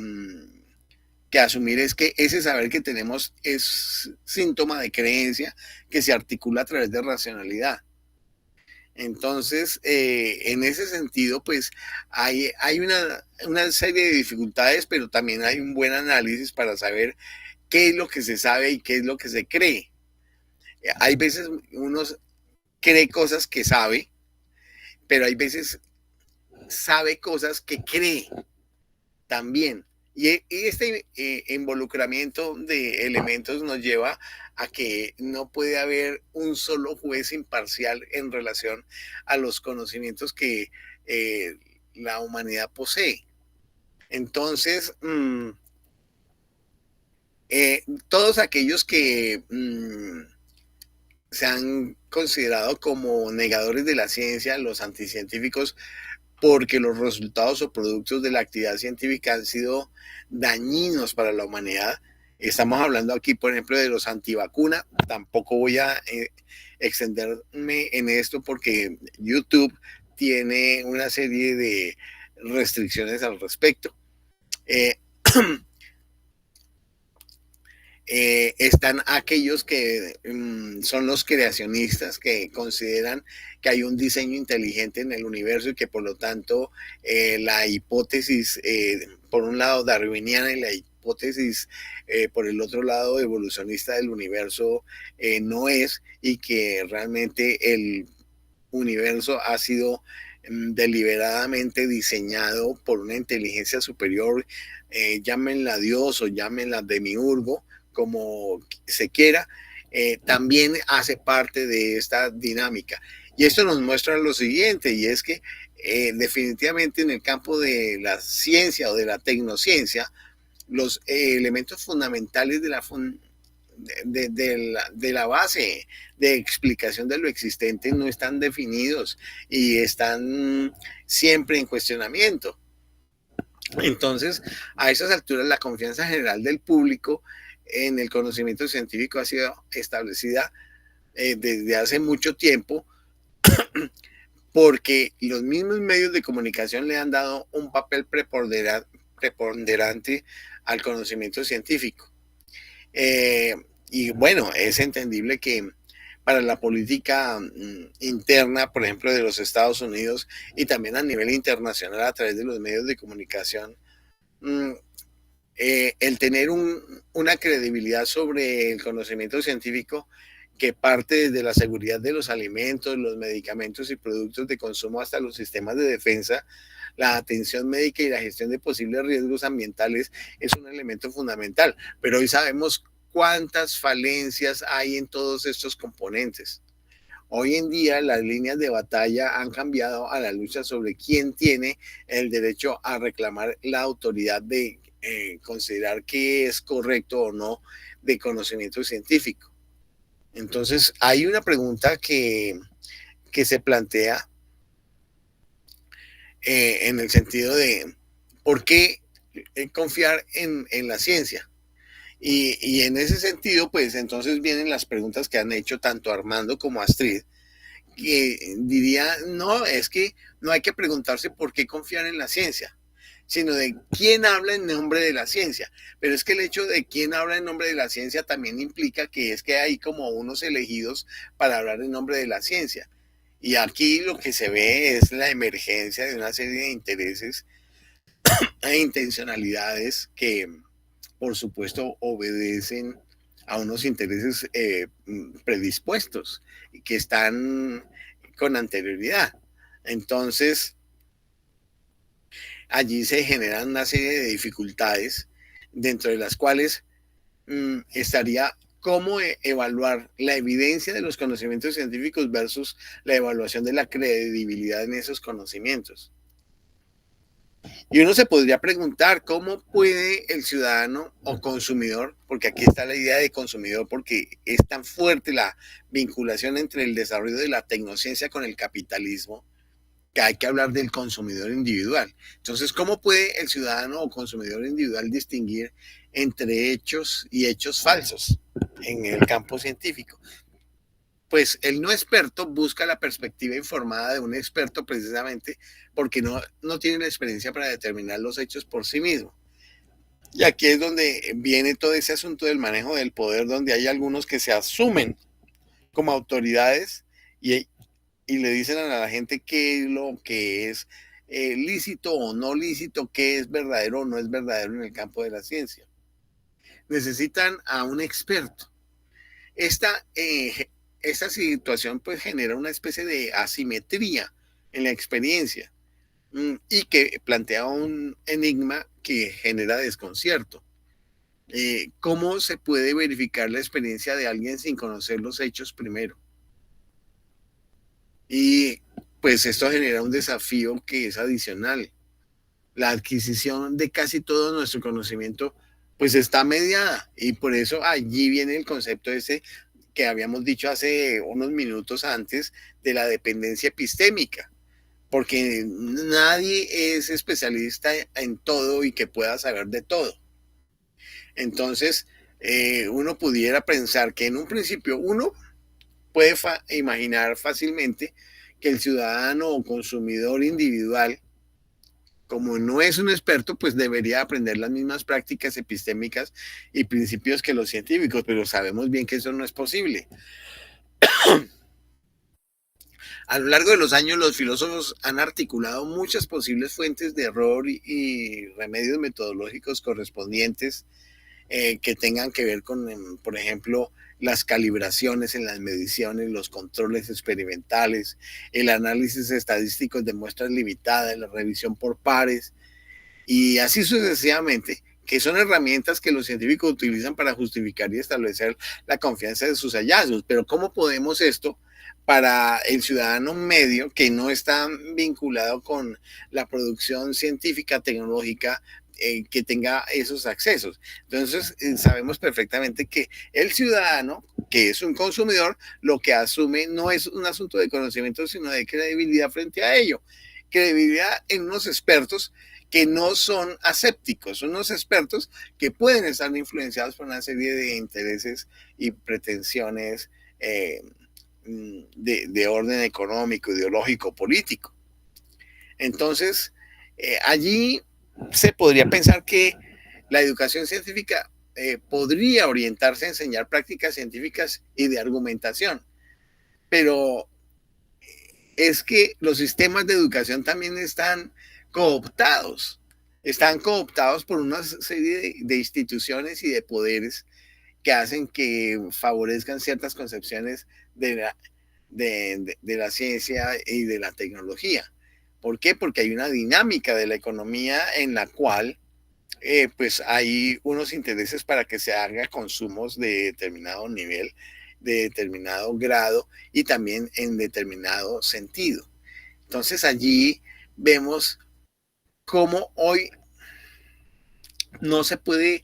asumir es que ese saber que tenemos es síntoma de creencia que se articula a través de racionalidad. Entonces, en ese sentido, pues hay una serie de dificultades, pero también hay un buen análisis para saber qué es lo que se sabe y qué es lo que se cree. Hay veces uno cree cosas que sabe, pero hay veces sabe cosas que cree también. Y este involucramiento de elementos nos lleva a que no puede haber un solo juez imparcial en relación a los conocimientos que la humanidad posee. Entonces, todos aquellos que se han considerado como negadores de la ciencia, los anticientíficos, porque los resultados o productos de la actividad científica han sido dañinos para la humanidad. Estamos hablando aquí, por ejemplo, de los antivacunas. Tampoco voy a extenderme en esto porque YouTube tiene una serie de restricciones al respecto. Están aquellos que son los creacionistas, que consideran que hay un diseño inteligente en el universo y que por lo tanto la hipótesis, por un lado darwiniana y la hipótesis por el otro lado evolucionista del universo no es, y que realmente el universo ha sido deliberadamente diseñado por una inteligencia superior, llámenla Dios o llámenla demiurgo, como se quiera, también hace parte de esta dinámica. Y esto nos muestra lo siguiente, y es que definitivamente en el campo de la ciencia o de la tecnociencia, los elementos fundamentales de la base de explicación de lo existente no están definidos y están siempre en cuestionamiento. Entonces, a esas alturas, la confianza general del público en el conocimiento científico ha sido establecida desde hace mucho tiempo, porque los mismos medios de comunicación le han dado un papel preponderante al conocimiento científico. Y bueno, es entendible que para la política interna, por ejemplo, de los Estados Unidos y también a nivel internacional a través de los medios de comunicación, el tener una credibilidad sobre el conocimiento científico que parte desde la seguridad de los alimentos, los medicamentos y productos de consumo hasta los sistemas de defensa, la atención médica y la gestión de posibles riesgos ambientales es un elemento fundamental, pero hoy sabemos cuántas falencias hay en todos estos componentes. Hoy en día las líneas de batalla han cambiado a la lucha sobre quién tiene el derecho a reclamar la autoridad de considerar qué es correcto o no de conocimiento científico. Entonces hay una pregunta que se plantea en el sentido de ¿por qué confiar en la ciencia? Y en ese sentido, pues entonces vienen las preguntas que han hecho tanto Armando como Astrid, que diría, no, es que no hay que preguntarse por qué confiar en la ciencia, sino de quién habla en nombre de la ciencia. Pero es que el hecho de quién habla en nombre de la ciencia también implica que es que hay como unos elegidos para hablar en nombre de la ciencia. Y aquí lo que se ve es la emergencia de una serie de intereses e intencionalidades que, por supuesto, obedecen a unos intereses predispuestos y que están con anterioridad. Entonces, allí se generan una serie de dificultades, dentro de las cuales estaría cómo evaluar la evidencia de los conocimientos científicos versus la evaluación de la credibilidad en esos conocimientos. Y uno se podría preguntar cómo puede el ciudadano o consumidor, porque aquí está la idea de consumidor, porque es tan fuerte la vinculación entre el desarrollo de la tecnociencia con el capitalismo, que hay que hablar del consumidor individual. Entonces, ¿cómo puede el ciudadano o consumidor individual distinguir entre hechos y hechos falsos en el campo científico? Pues el no experto busca la perspectiva informada de un experto precisamente porque no tiene la experiencia para determinar los hechos por sí mismo. Y aquí es donde viene todo ese asunto del manejo del poder, donde hay algunos que se asumen como autoridades y le dicen a la gente qué es lo que es lícito o no lícito, qué es verdadero o no es verdadero en el campo de la ciencia. Necesitan a un experto. Esta situación pues genera una especie de asimetría en la experiencia y que plantea un enigma que genera desconcierto. ¿Cómo se puede verificar la experiencia de alguien sin conocer los hechos primero? Y pues esto genera un desafío que es adicional. La adquisición de casi todo nuestro conocimiento pues está mediada y por eso allí viene el concepto ese que habíamos dicho hace unos minutos antes de la dependencia epistémica, porque nadie es especialista en todo y que pueda saber de todo. Entonces, uno pudiera pensar que en un principio uno puede imaginar fácilmente que el ciudadano o consumidor individual, como no es un experto, pues debería aprender las mismas prácticas epistémicas y principios que los científicos, pero sabemos bien que eso no es posible. A lo largo de los años, los filósofos han articulado muchas posibles fuentes de error y remedios metodológicos correspondientes que tengan que ver con, por ejemplo, las calibraciones en las mediciones, los controles experimentales, el análisis estadístico de muestras limitadas, la revisión por pares y así sucesivamente, que son herramientas que los científicos utilizan para justificar y establecer la confianza de sus hallazgos. Pero ¿cómo podemos esto para el ciudadano medio que no está vinculado con la producción científica, tecnológica, que tenga esos accesos? Entonces, sabemos perfectamente que el ciudadano, que es un consumidor, lo que asume no es un asunto de conocimiento, sino de credibilidad frente a ello. Credibilidad en unos expertos que no son asépticos, son unos expertos que pueden estar influenciados por una serie de intereses y pretensiones de orden económico, ideológico, político. Entonces, allí se podría pensar que la educación científica podría orientarse a enseñar prácticas científicas y de argumentación, pero es que los sistemas de educación también están cooptados por una serie de instituciones y de poderes que hacen que favorezcan ciertas concepciones de la ciencia y de la tecnología. ¿Por qué? Porque hay una dinámica de la economía en la cual pues hay unos intereses para que se haga consumos de determinado nivel, de determinado grado y también en determinado sentido. Entonces allí vemos cómo hoy no se puede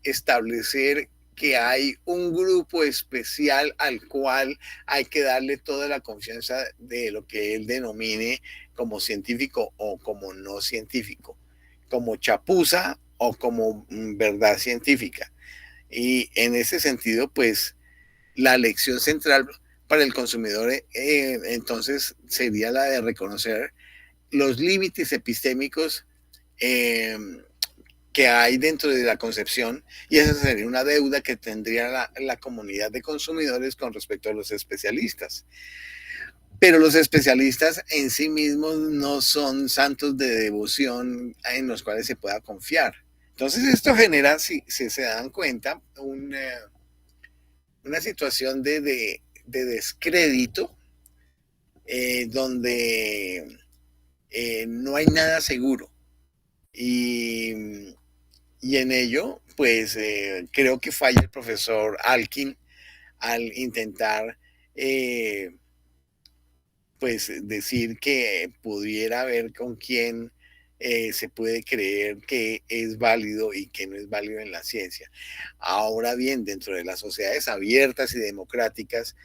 establecer que hay un grupo especial al cual hay que darle toda la confianza de lo que él denomine como científico o como no científico, como chapuza o como verdad científica. Y en ese sentido, pues la lección central para el consumidor entonces sería la de reconocer los límites epistémicos eh, que hay dentro de la concepción, y esa sería una deuda que tendría la comunidad de consumidores con respecto a los especialistas. Pero los especialistas en sí mismos no son santos de devoción en los cuales se pueda confiar. Entonces esto genera, si se dan cuenta, una situación de descrédito donde no hay nada seguro. Y en ello, pues creo que falla el profesor Alkin al intentar pues decir que pudiera ver con quién se puede creer que es válido y que no es válido en la ciencia. Ahora bien, dentro de las sociedades abiertas y democráticas,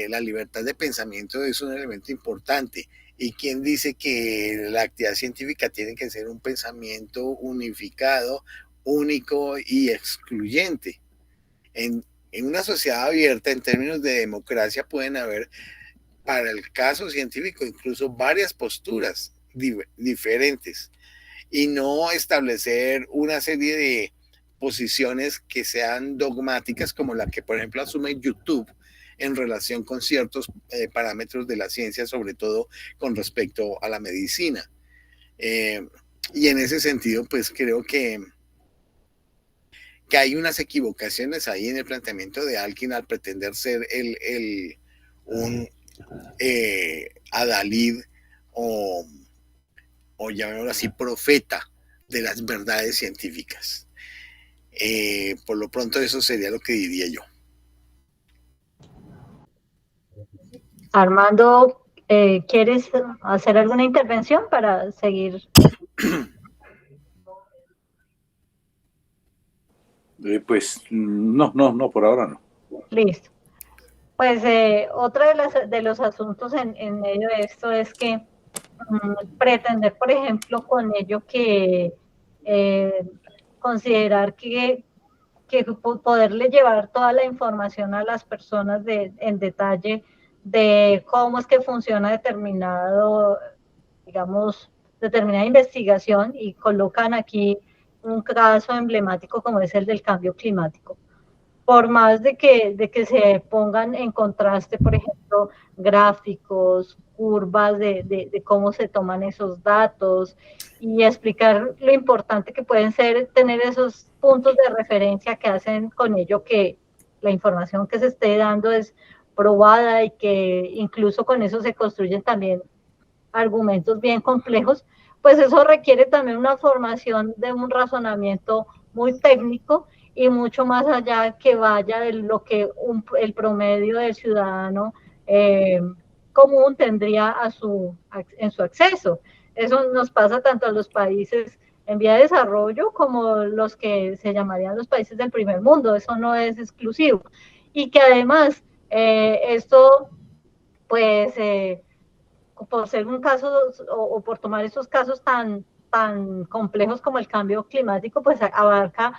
la libertad de pensamiento es un elemento importante. ¿Y quién dice que la actividad científica tiene que ser un pensamiento unificado, único y excluyente? En una sociedad abierta, en términos de democracia, pueden haber, para el caso científico, incluso varias posturas diferentes y no establecer una serie de posiciones que sean dogmáticas como la que, por ejemplo, asume YouTube en relación con ciertos parámetros de la ciencia, sobre todo con respecto a la medicina. Y en ese sentido, pues creo que hay unas equivocaciones ahí en el planteamiento de Alkin al pretender ser un adalid o llamémoslo así, profeta de las verdades científicas. Por lo pronto eso sería lo que diría yo. Armando, ¿quieres hacer alguna intervención para seguir? Pues no, por ahora no. Listo. Pues otro de los asuntos en medio de esto es que pretender, por ejemplo, con ello que considerar que poderle llevar toda la información a las personas en detalle de cómo es que funciona determinada investigación, y colocan aquí un caso emblemático como es el del cambio climático. Por más de que se pongan en contraste, por ejemplo, gráficos, curvas de cómo se toman esos datos y explicar lo importante que pueden ser tener esos puntos de referencia que hacen con ello que la información que se esté dando es probada y que incluso con eso se construyen también argumentos bien complejos, pues eso requiere también una formación de un razonamiento muy técnico y mucho más allá que vaya de lo que el promedio del ciudadano común tendría en su acceso. Eso nos pasa tanto a los países en vía de desarrollo como los que se llamarían los países del primer mundo. Eso no es exclusivo. Y que además esto, pues, por ser un caso o por tomar esos casos tan complejos como el cambio climático, pues abarca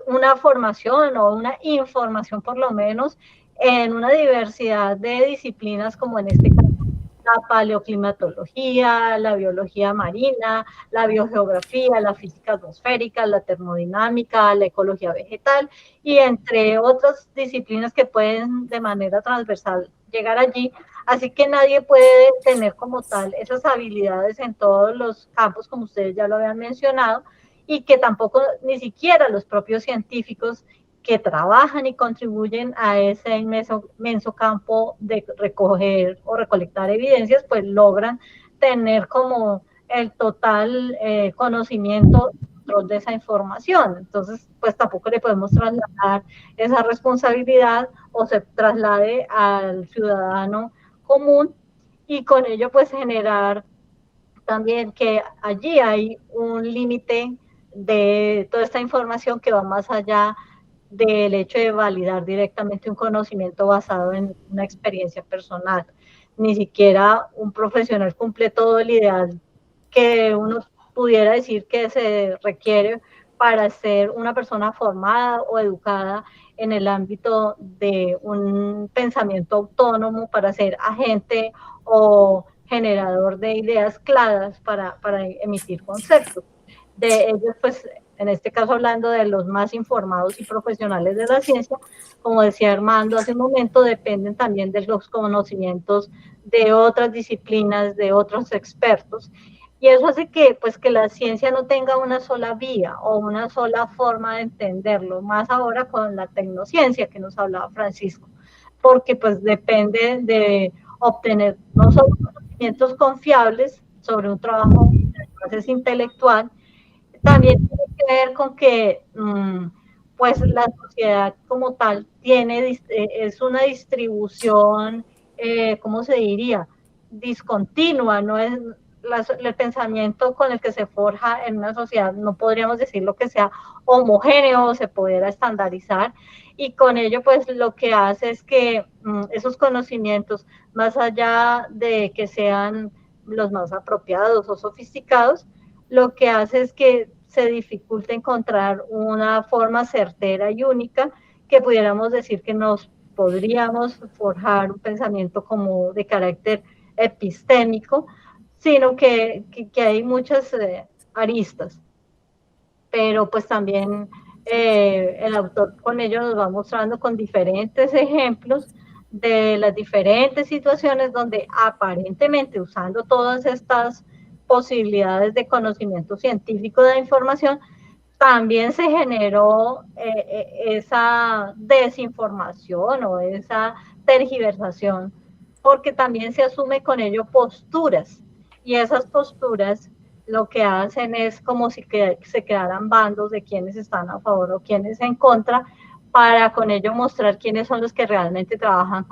una formación o una información por lo menos en una diversidad de disciplinas, como en este caso la paleoclimatología, la biología marina, la biogeografía, la física atmosférica, la termodinámica, la ecología vegetal y entre otras disciplinas que pueden de manera transversal llegar allí. Así que nadie puede tener como tal esas habilidades en todos los campos, como ustedes ya lo habían mencionado, y que tampoco ni siquiera los propios científicos que trabajan y contribuyen a ese inmenso campo de recoger o recolectar evidencias, pues logran tener como el total conocimiento de esa información. Entonces, pues tampoco le podemos trasladar esa responsabilidad o se traslade al ciudadano común, y con ello pues generar también que allí hay un límite de toda esta información que va más allá del hecho de validar directamente un conocimiento basado en una experiencia personal. Ni siquiera un profesional cumple todo el ideal que uno pudiera decir que se requiere para ser una persona formada o educada en el ámbito de un pensamiento autónomo, para ser agente o generador de ideas claras para emitir conceptos. De ellos, pues, en este caso hablando de los más informados y profesionales de la ciencia, como decía Armando hace un momento, dependen también de los conocimientos de otras disciplinas, de otros expertos, y eso hace que, pues, que la ciencia no tenga una sola vía o una sola forma de entenderlo, más ahora con la tecnociencia que nos hablaba Francisco, porque pues depende de obtener no solo conocimientos confiables sobre un trabajo que es intelectual, también tiene que ver con que pues la sociedad como tal tiene, es una distribución, ¿cómo se diría? Discontinua, no es el pensamiento con el que se forja en una sociedad, no podríamos decir lo que sea homogéneo o se pudiera estandarizar, y con ello pues lo que hace es que esos conocimientos, más allá de que sean los más apropiados o sofisticados, lo que hace es que se dificulta encontrar una forma certera y única que pudiéramos decir que nos podríamos forjar un pensamiento como de carácter epistémico, sino que hay muchas aristas. Pero pues también el autor con ello nos va mostrando con diferentes ejemplos de las diferentes situaciones donde aparentemente, usando todas estas posibilidades de conocimiento científico de la información, también se generó esa desinformación o esa tergiversación, porque también se asume con ello posturas, y esas posturas lo que hacen es como si se crearan bandos de quienes están a favor o quienes en contra, para con ello mostrar quiénes son los que realmente trabajan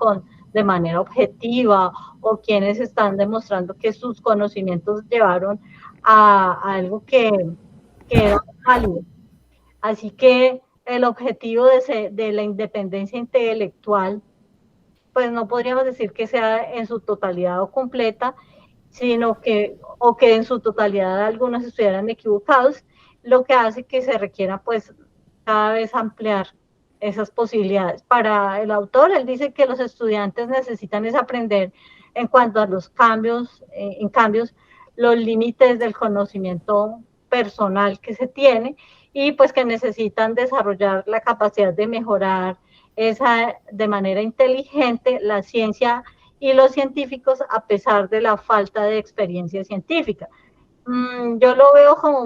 de manera objetiva, o quienes están demostrando que sus conocimientos llevaron a algo que era válido. Así que el objetivo de la independencia intelectual, pues no podríamos decir que sea en su totalidad o completa, sino que, o que en su totalidad algunos estuvieran equivocados, lo que hace que se requiera pues cada vez ampliar esas posibilidades. Para el autor, él dice que los estudiantes necesitan es aprender en cuanto a los cambios, en cambios, los límites del conocimiento personal que se tiene, y pues que necesitan desarrollar la capacidad de mejorar de manera inteligente la ciencia y los científicos, a pesar de la falta de experiencia científica. Yo lo veo como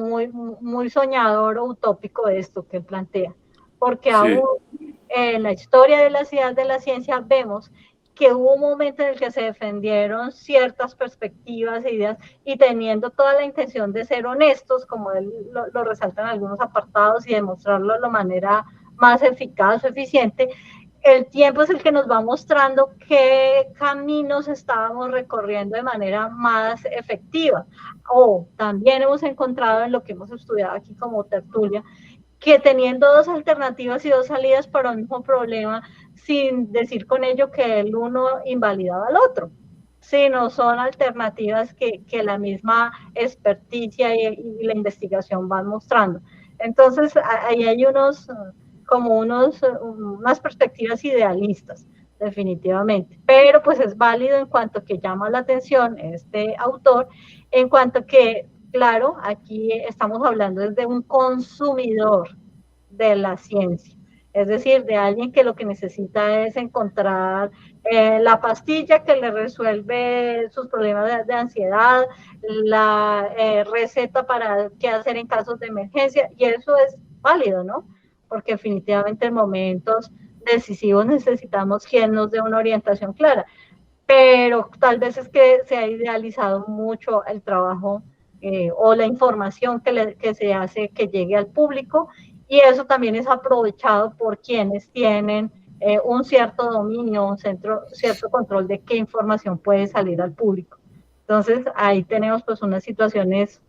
muy soñador o utópico esto que plantea, porque sí, aún en la historia de la ciencia vemos que hubo un momento en el que se defendieron ciertas perspectivas e ideas, y teniendo toda la intención de ser honestos, como él lo resalta en algunos apartados, y demostrarlo de la manera más eficaz o eficiente, el tiempo es el que nos va mostrando qué caminos estábamos recorriendo de manera más efectiva. O también hemos encontrado en lo que hemos estudiado aquí como tertulia, que teniendo dos alternativas y dos salidas para un mismo problema, sin decir con ello que el uno invalidaba al otro, sino son alternativas que la misma experticia y la investigación van mostrando. Entonces, ahí hay unas perspectivas idealistas, definitivamente, pero pues es válido en cuanto que llama la atención este autor, en cuanto que, claro, aquí estamos hablando de un consumidor de la ciencia, es decir, de alguien que lo que necesita es encontrar la pastilla que le resuelve sus problemas de ansiedad, la receta para qué hacer en casos de emergencia, y eso es válido, ¿no? Porque definitivamente en momentos decisivos necesitamos quien nos dé una orientación clara. pero tal vez es que se ha idealizado mucho el trabajo o la información que se hace que llegue al público, y eso también es aprovechado por quienes tienen un cierto dominio, cierto control de qué información puede salir al público. Entonces ahí tenemos pues unas situaciones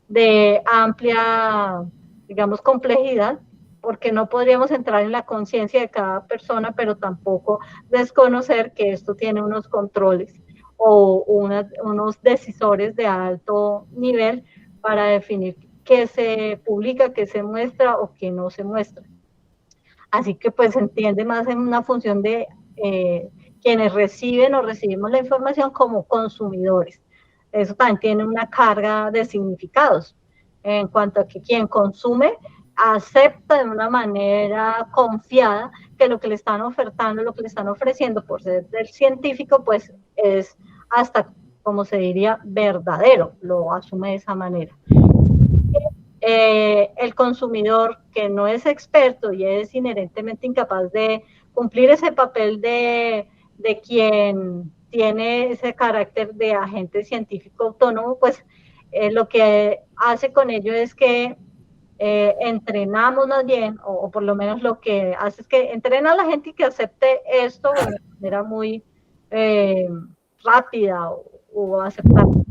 de amplia, digamos, complejidad, porque no podríamos entrar en la conciencia de cada persona, pero tampoco desconocer que esto tiene unos controles o unos decisores de alto nivel para definir qué se publica, qué se muestra o qué no se muestra. Así que pues se entiende más en una función de quienes reciben o recibimos la información como consumidores. Eso también tiene una carga de significados en cuanto a que quien consume acepta de una manera confiada que lo que le están ofertando, lo que le están ofreciendo por ser del científico, pues es hasta, como se diría, verdadero, lo asume de esa manera. El consumidor que no es experto y es inherentemente incapaz de cumplir ese papel de quien tiene ese carácter de agente científico autónomo, pues lo que hace con ello es que entrenamos más bien, o por lo menos lo que hace es que entrena a la gente y que acepte esto de manera muy rápida o aceptable.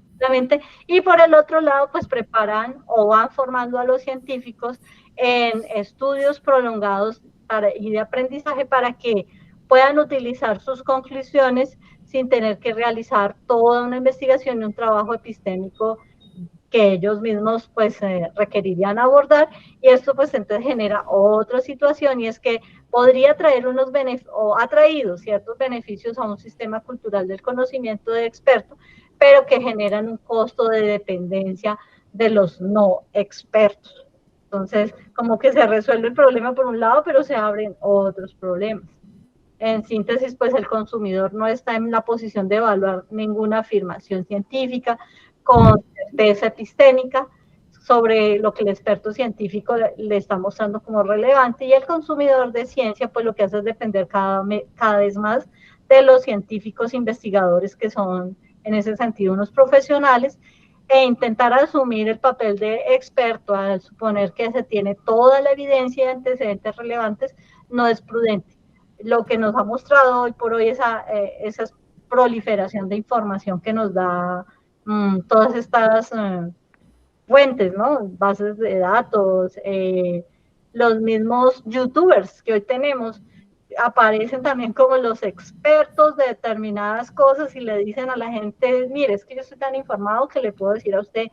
Y por el otro lado, pues preparan o van formando a los científicos en estudios prolongados y de aprendizaje para que puedan utilizar sus conclusiones sin tener que realizar toda una investigación y un trabajo epistémico que ellos mismos pues requerirían abordar, y esto pues entonces genera otra situación, y es que podría traer unos beneficios, o ha traído ciertos beneficios a un sistema cultural del conocimiento de experto, pero que generan un costo de dependencia de los no expertos. Entonces, como que se resuelve el problema por un lado, pero se abren otros problemas. En síntesis, pues el consumidor no está en la posición de evaluar ninguna afirmación científica con certeza epistémica sobre lo que el experto científico le está mostrando como relevante, y el consumidor de ciencia pues lo que hace es depender cada vez más de los científicos investigadores, que son en ese sentido unos profesionales, e intentar asumir el papel de experto al suponer que se tiene toda la evidencia y antecedentes relevantes no es prudente. Lo que nos ha mostrado hoy por hoy esa proliferación de información que nos da todas estas fuentes, ¿no? Bases de datos, los mismos youtubers que hoy tenemos aparecen también como los expertos de determinadas cosas y le dicen a la gente, mire, es que yo estoy tan informado que le puedo decir a usted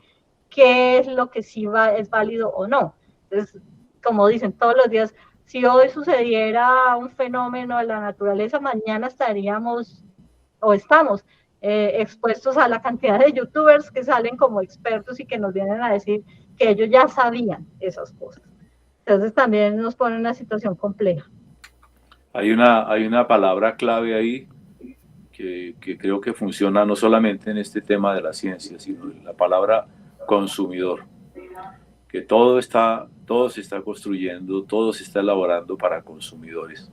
qué es lo que sí es válido o no. Entonces, como dicen todos los días, si hoy sucediera un fenómeno de la naturaleza, mañana estaríamos o estamos expuestos a la cantidad de youtubers que salen como expertos y que nos vienen a decir que ellos ya sabían esas cosas. Entonces también nos pone en una situación compleja. Hay una palabra clave ahí que creo que funciona no solamente en este tema de la ciencia, sino la palabra consumidor, que todo se está construyendo, todo se está elaborando para consumidores.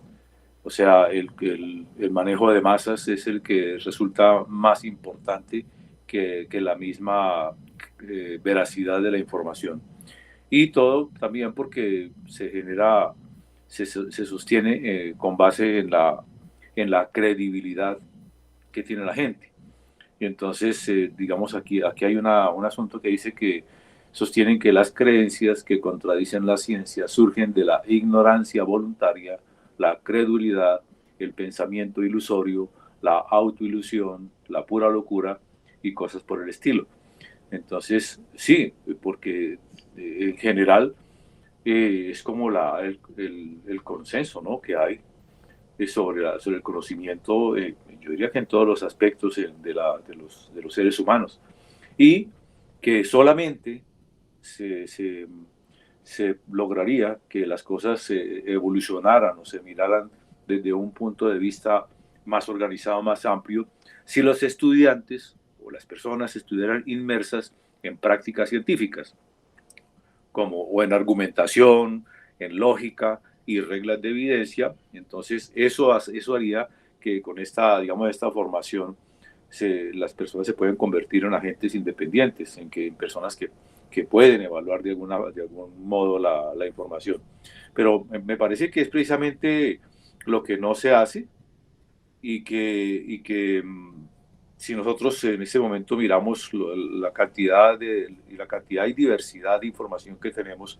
O sea, el manejo de masas es el que resulta más importante que la misma veracidad de la información. Y todo también porque se sostiene con base en la credibilidad que tiene la gente. Y entonces, digamos, aquí hay un asunto que dice que sostienen que las creencias que contradicen la ciencia surgen de la ignorancia voluntaria, la credulidad, el pensamiento ilusorio, la autoilusión, la pura locura y cosas por el estilo. Entonces, sí, porque en general es como el consenso, ¿no?, que hay sobre el conocimiento, yo diría que en todos los aspectos de los seres humanos, y que solamente se lograría que las cosas evolucionaran o se miraran desde un punto de vista más organizado, más amplio, si los estudiantes o las personas estuvieran inmersas en prácticas científicas, o en argumentación, en lógica y reglas de evidencia. Entonces eso haría que con esta, digamos, esta formación las personas se pueden convertir en agentes independientes, en personas que pueden evaluar de algún modo la información. Pero me parece que es precisamente lo que no se hace y que si nosotros en este momento miramos la cantidad y diversidad de información que tenemos,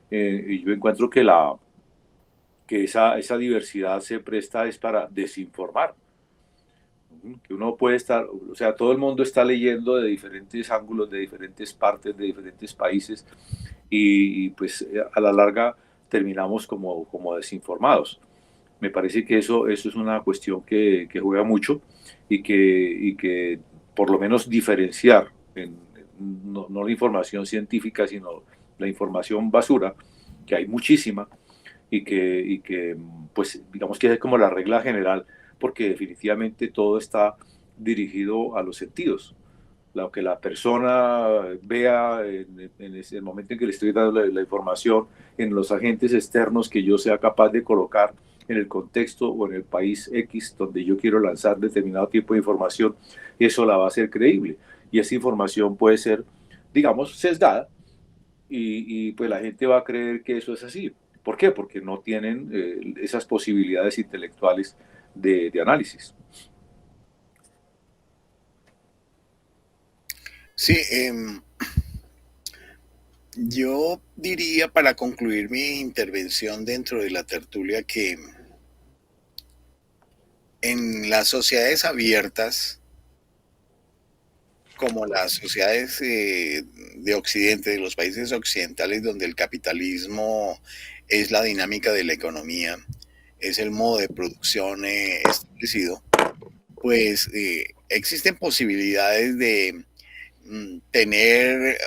y yo encuentro que esa diversidad se presta es para desinformar, que uno puede estar, o sea, todo el mundo está leyendo de diferentes ángulos, de diferentes partes, de diferentes países, y pues a la larga terminamos como desinformados. Me parece que eso es una cuestión que juega mucho y que por lo menos diferenciar, no la información científica, sino la información basura, que hay muchísima, y que pues digamos que es como la regla general, porque definitivamente todo está dirigido a los sentidos. Lo que la persona vea en el momento en que le estoy dando la información, en los agentes externos que yo sea capaz de colocar en el contexto o en el país X donde yo quiero lanzar determinado tipo de información, eso la va a hacer creíble. Y esa información puede ser, digamos, sesgada, y pues la gente va a creer que eso es así. ¿Por qué? Porque no tienen esas posibilidades intelectuales de análisis. Sí, yo diría para concluir mi intervención dentro de la tertulia que en las sociedades abiertas, como las sociedades de Occidente, de los países occidentales, donde el capitalismo es la dinámica de la economía, es el modo de producción establecido, pues existen posibilidades de tener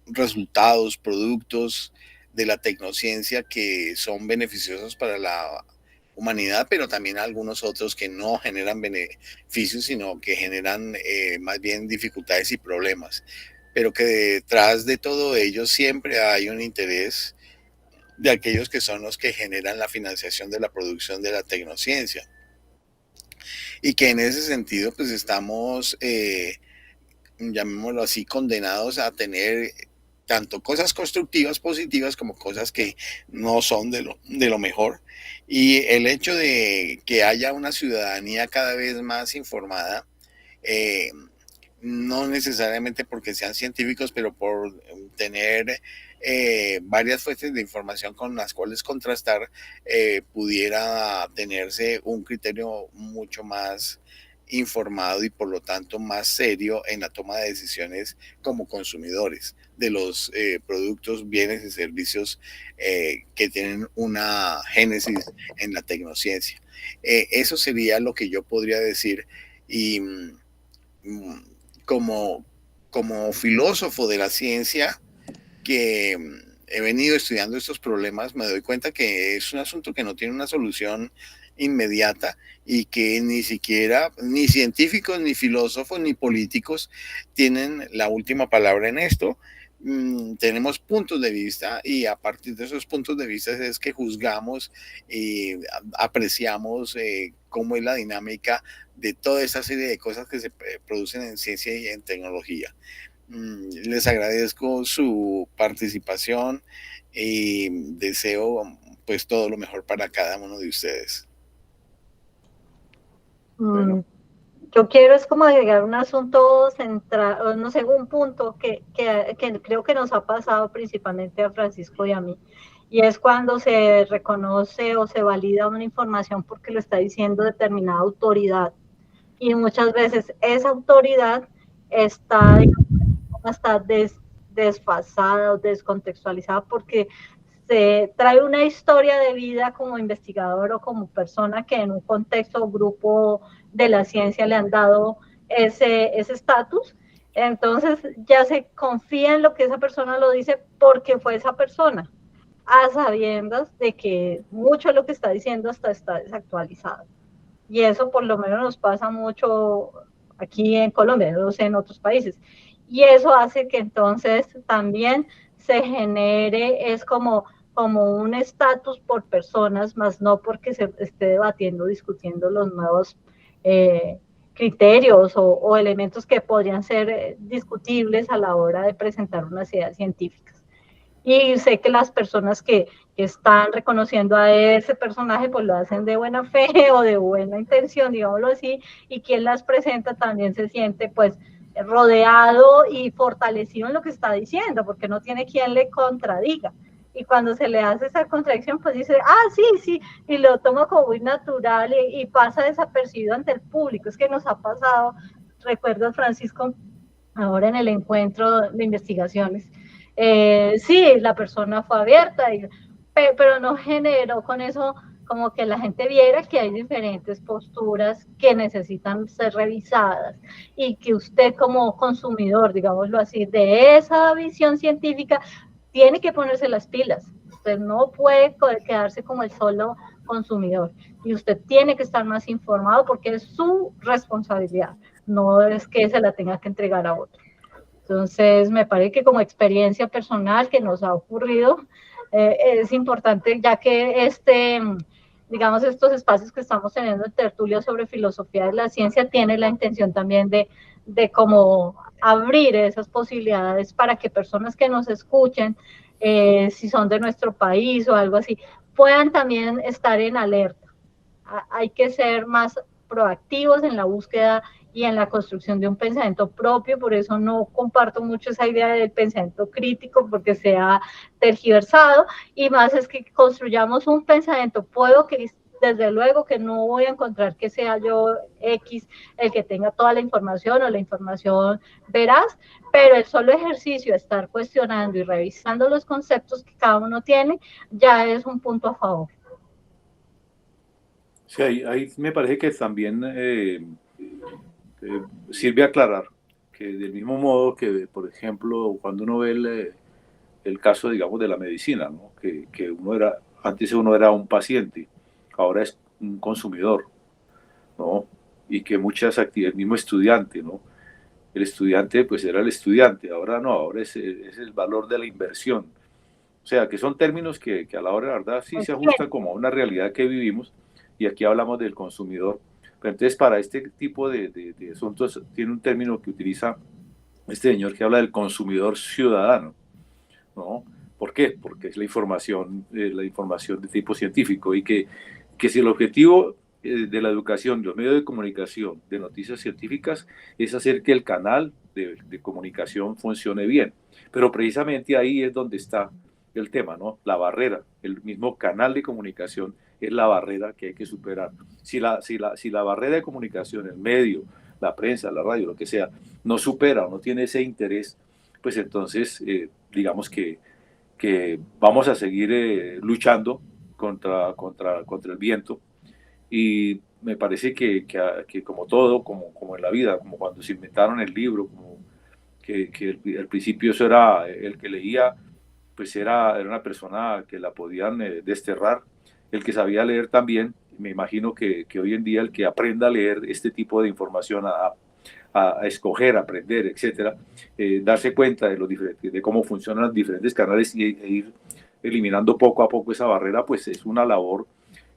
resultados, productos de la tecnociencia que son beneficiosos para la humanidad, pero también algunos otros que no generan beneficios, sino que generan más bien dificultades y problemas. Pero que detrás de todo ello siempre hay un interés de aquellos que son los que generan la financiación de la producción de la tecnociencia. Y que en ese sentido, pues estamos, llamémoslo así, condenados a tener tanto cosas constructivas, positivas, como cosas que no son de lo mejor. Y el hecho de que haya una ciudadanía cada vez más informada, no necesariamente porque sean científicos, pero por tener varias fuentes de información con las cuales contrastar, pudiera tenerse un criterio mucho más informado y por lo tanto más serio en la toma de decisiones como consumidores de los productos, bienes y servicios que tienen una génesis en la tecnociencia. Eso sería lo que yo podría decir. Y como filósofo de la ciencia que he venido estudiando estos problemas, me doy cuenta que es un asunto que no tiene una solución inmediata y que ni siquiera ni científicos, ni filósofos, ni políticos tienen la última palabra en esto. Tenemos puntos de vista y a partir de esos puntos de vista es que juzgamos y apreciamos cómo es la dinámica de toda esa serie de cosas que se producen en ciencia y en tecnología. Les agradezco su participación y deseo pues todo lo mejor para cada uno de ustedes. Bueno. Yo quiero es como agregar un asunto central, no sé, un punto que creo que nos ha pasado principalmente a Francisco y a mí, y es cuando se reconoce o se valida una información porque lo está diciendo determinada autoridad, y muchas veces esa autoridad está, desfasada o descontextualizada porque se trae una historia de vida como investigador o como persona que en un contexto o grupo de la ciencia le han dado ese estatus. Entonces ya se confía en lo que esa persona lo dice porque fue esa persona, a sabiendas de que mucho de lo que está diciendo hasta está desactualizado. Y eso por lo menos nos pasa mucho aquí en Colombia, no sé, en otros países. Y eso hace que entonces también se genere, es como como un estatus por personas, más no porque se esté debatiendo, discutiendo los nuevos criterios o elementos que podrían ser discutibles a la hora de presentar unas ideas científicas. Y sé que las personas que están reconociendo a ese personaje, pues lo hacen de buena fe o de buena intención, digámoslo así, y quien las presenta también se siente pues rodeado y fortalecido en lo que está diciendo, porque no tiene quien le contradiga. Y cuando se le hace esa contradicción, pues dice, sí, y lo toma como muy natural y pasa desapercibido ante el público. Es que nos ha pasado, recuerdo, Francisco, ahora en el encuentro de investigaciones, sí, la persona fue abierta, pero no generó con eso como que la gente viera que hay diferentes posturas que necesitan ser revisadas y que usted como consumidor, digámoslo así, de esa visión científica, tiene que ponerse las pilas. Usted no puede quedarse como el solo consumidor y usted tiene que estar más informado porque es su responsabilidad, no es que se la tenga que entregar a otro. Entonces, me parece que como experiencia personal que nos ha ocurrido, es importante, ya que digamos, estos espacios que estamos teniendo en tertulia sobre filosofía de la ciencia tiene la intención también de como abrir esas posibilidades para que personas que nos escuchen, si son de nuestro país o algo así, puedan también estar en alerta. Hay que ser más proactivos en la búsqueda y en la construcción de un pensamiento propio, por eso no comparto mucho esa idea del pensamiento crítico, porque se ha tergiversado, y más es que construyamos un pensamiento. Puedo que, desde luego que no voy a encontrar que sea yo X el que tenga toda la información o la información veraz, pero el solo ejercicio de estar cuestionando y revisando los conceptos que cada uno tiene, ya es un punto a favor. Sí, ahí me parece que también sirve aclarar que del mismo modo que, por ejemplo, cuando uno ve el caso, digamos, de la medicina, ¿no? Que antes uno era un paciente, ahora es un consumidor, ¿no? Y que muchas actividades, el mismo estudiante, ¿no? El estudiante, pues era el estudiante, ahora no, ahora es el valor de la inversión. O sea, que son términos que a la hora de la verdad sí se ajustan como a una realidad que vivimos, y aquí hablamos del consumidor. Pero entonces, para este tipo de asuntos, tiene un término que utiliza este señor que habla del consumidor ciudadano, ¿no? ¿Por qué? Porque es la información de tipo científico, y que si el objetivo de la educación, de los medios de comunicación, de noticias científicas, es hacer que el canal de comunicación funcione bien. Pero precisamente ahí es donde está el tema, ¿no? La barrera, el mismo canal de comunicación es la barrera que hay que superar. Si la barrera de comunicación, el medio, la prensa, la radio, lo que sea, no supera o no tiene ese interés, pues entonces digamos que vamos a seguir luchando contra el viento. Y me parece que como todo, como en la vida, como cuando se inventaron el libro, como que al principio eso era el que leía, pues era una persona que la podían desterrar. El que sabía leer también, me imagino que hoy en día el que aprenda a leer este tipo de información, a escoger, a aprender, etcétera, darse cuenta de cómo funcionan los diferentes canales e ir eliminando poco a poco esa barrera, pues es una labor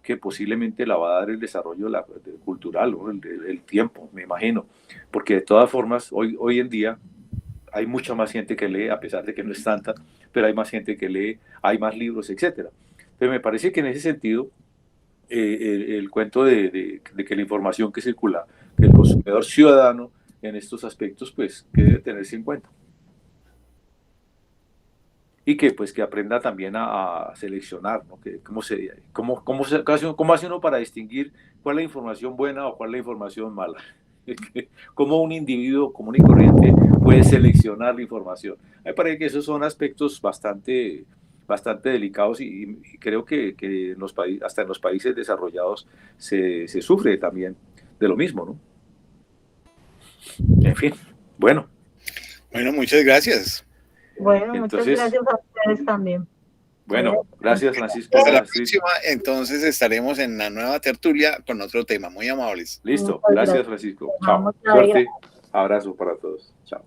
que posiblemente la va a dar el desarrollo cultural, ¿no? el tiempo, me imagino, porque de todas formas, hoy en día hay mucha más gente que lee, a pesar de que no es tanta, pero hay más gente que lee, hay más libros, etcétera. Pero me parece que en ese sentido, el cuento de que la información que circula, que el consumidor ciudadano en estos aspectos, pues que debe tenerse en cuenta. Y que pues que aprenda también a seleccionar, ¿no? ¿Cómo hace uno para distinguir cuál es la información buena o cuál es la información mala? Cómo un individuo común y corriente puede seleccionar la información. Me parece que esos son aspectos bastante delicados, y creo que hasta en los países desarrollados se sufre también de lo mismo, ¿no? En fin, bueno. Bueno, muchas gracias. Bueno, entonces, muchas gracias a ustedes también. Bueno, gracias, Francisco. Hasta la próxima, entonces estaremos en la nueva tertulia con otro tema. Muy amables. Listo, gracias, Francisco. Chao. Suerte, abrazo para todos. Chao.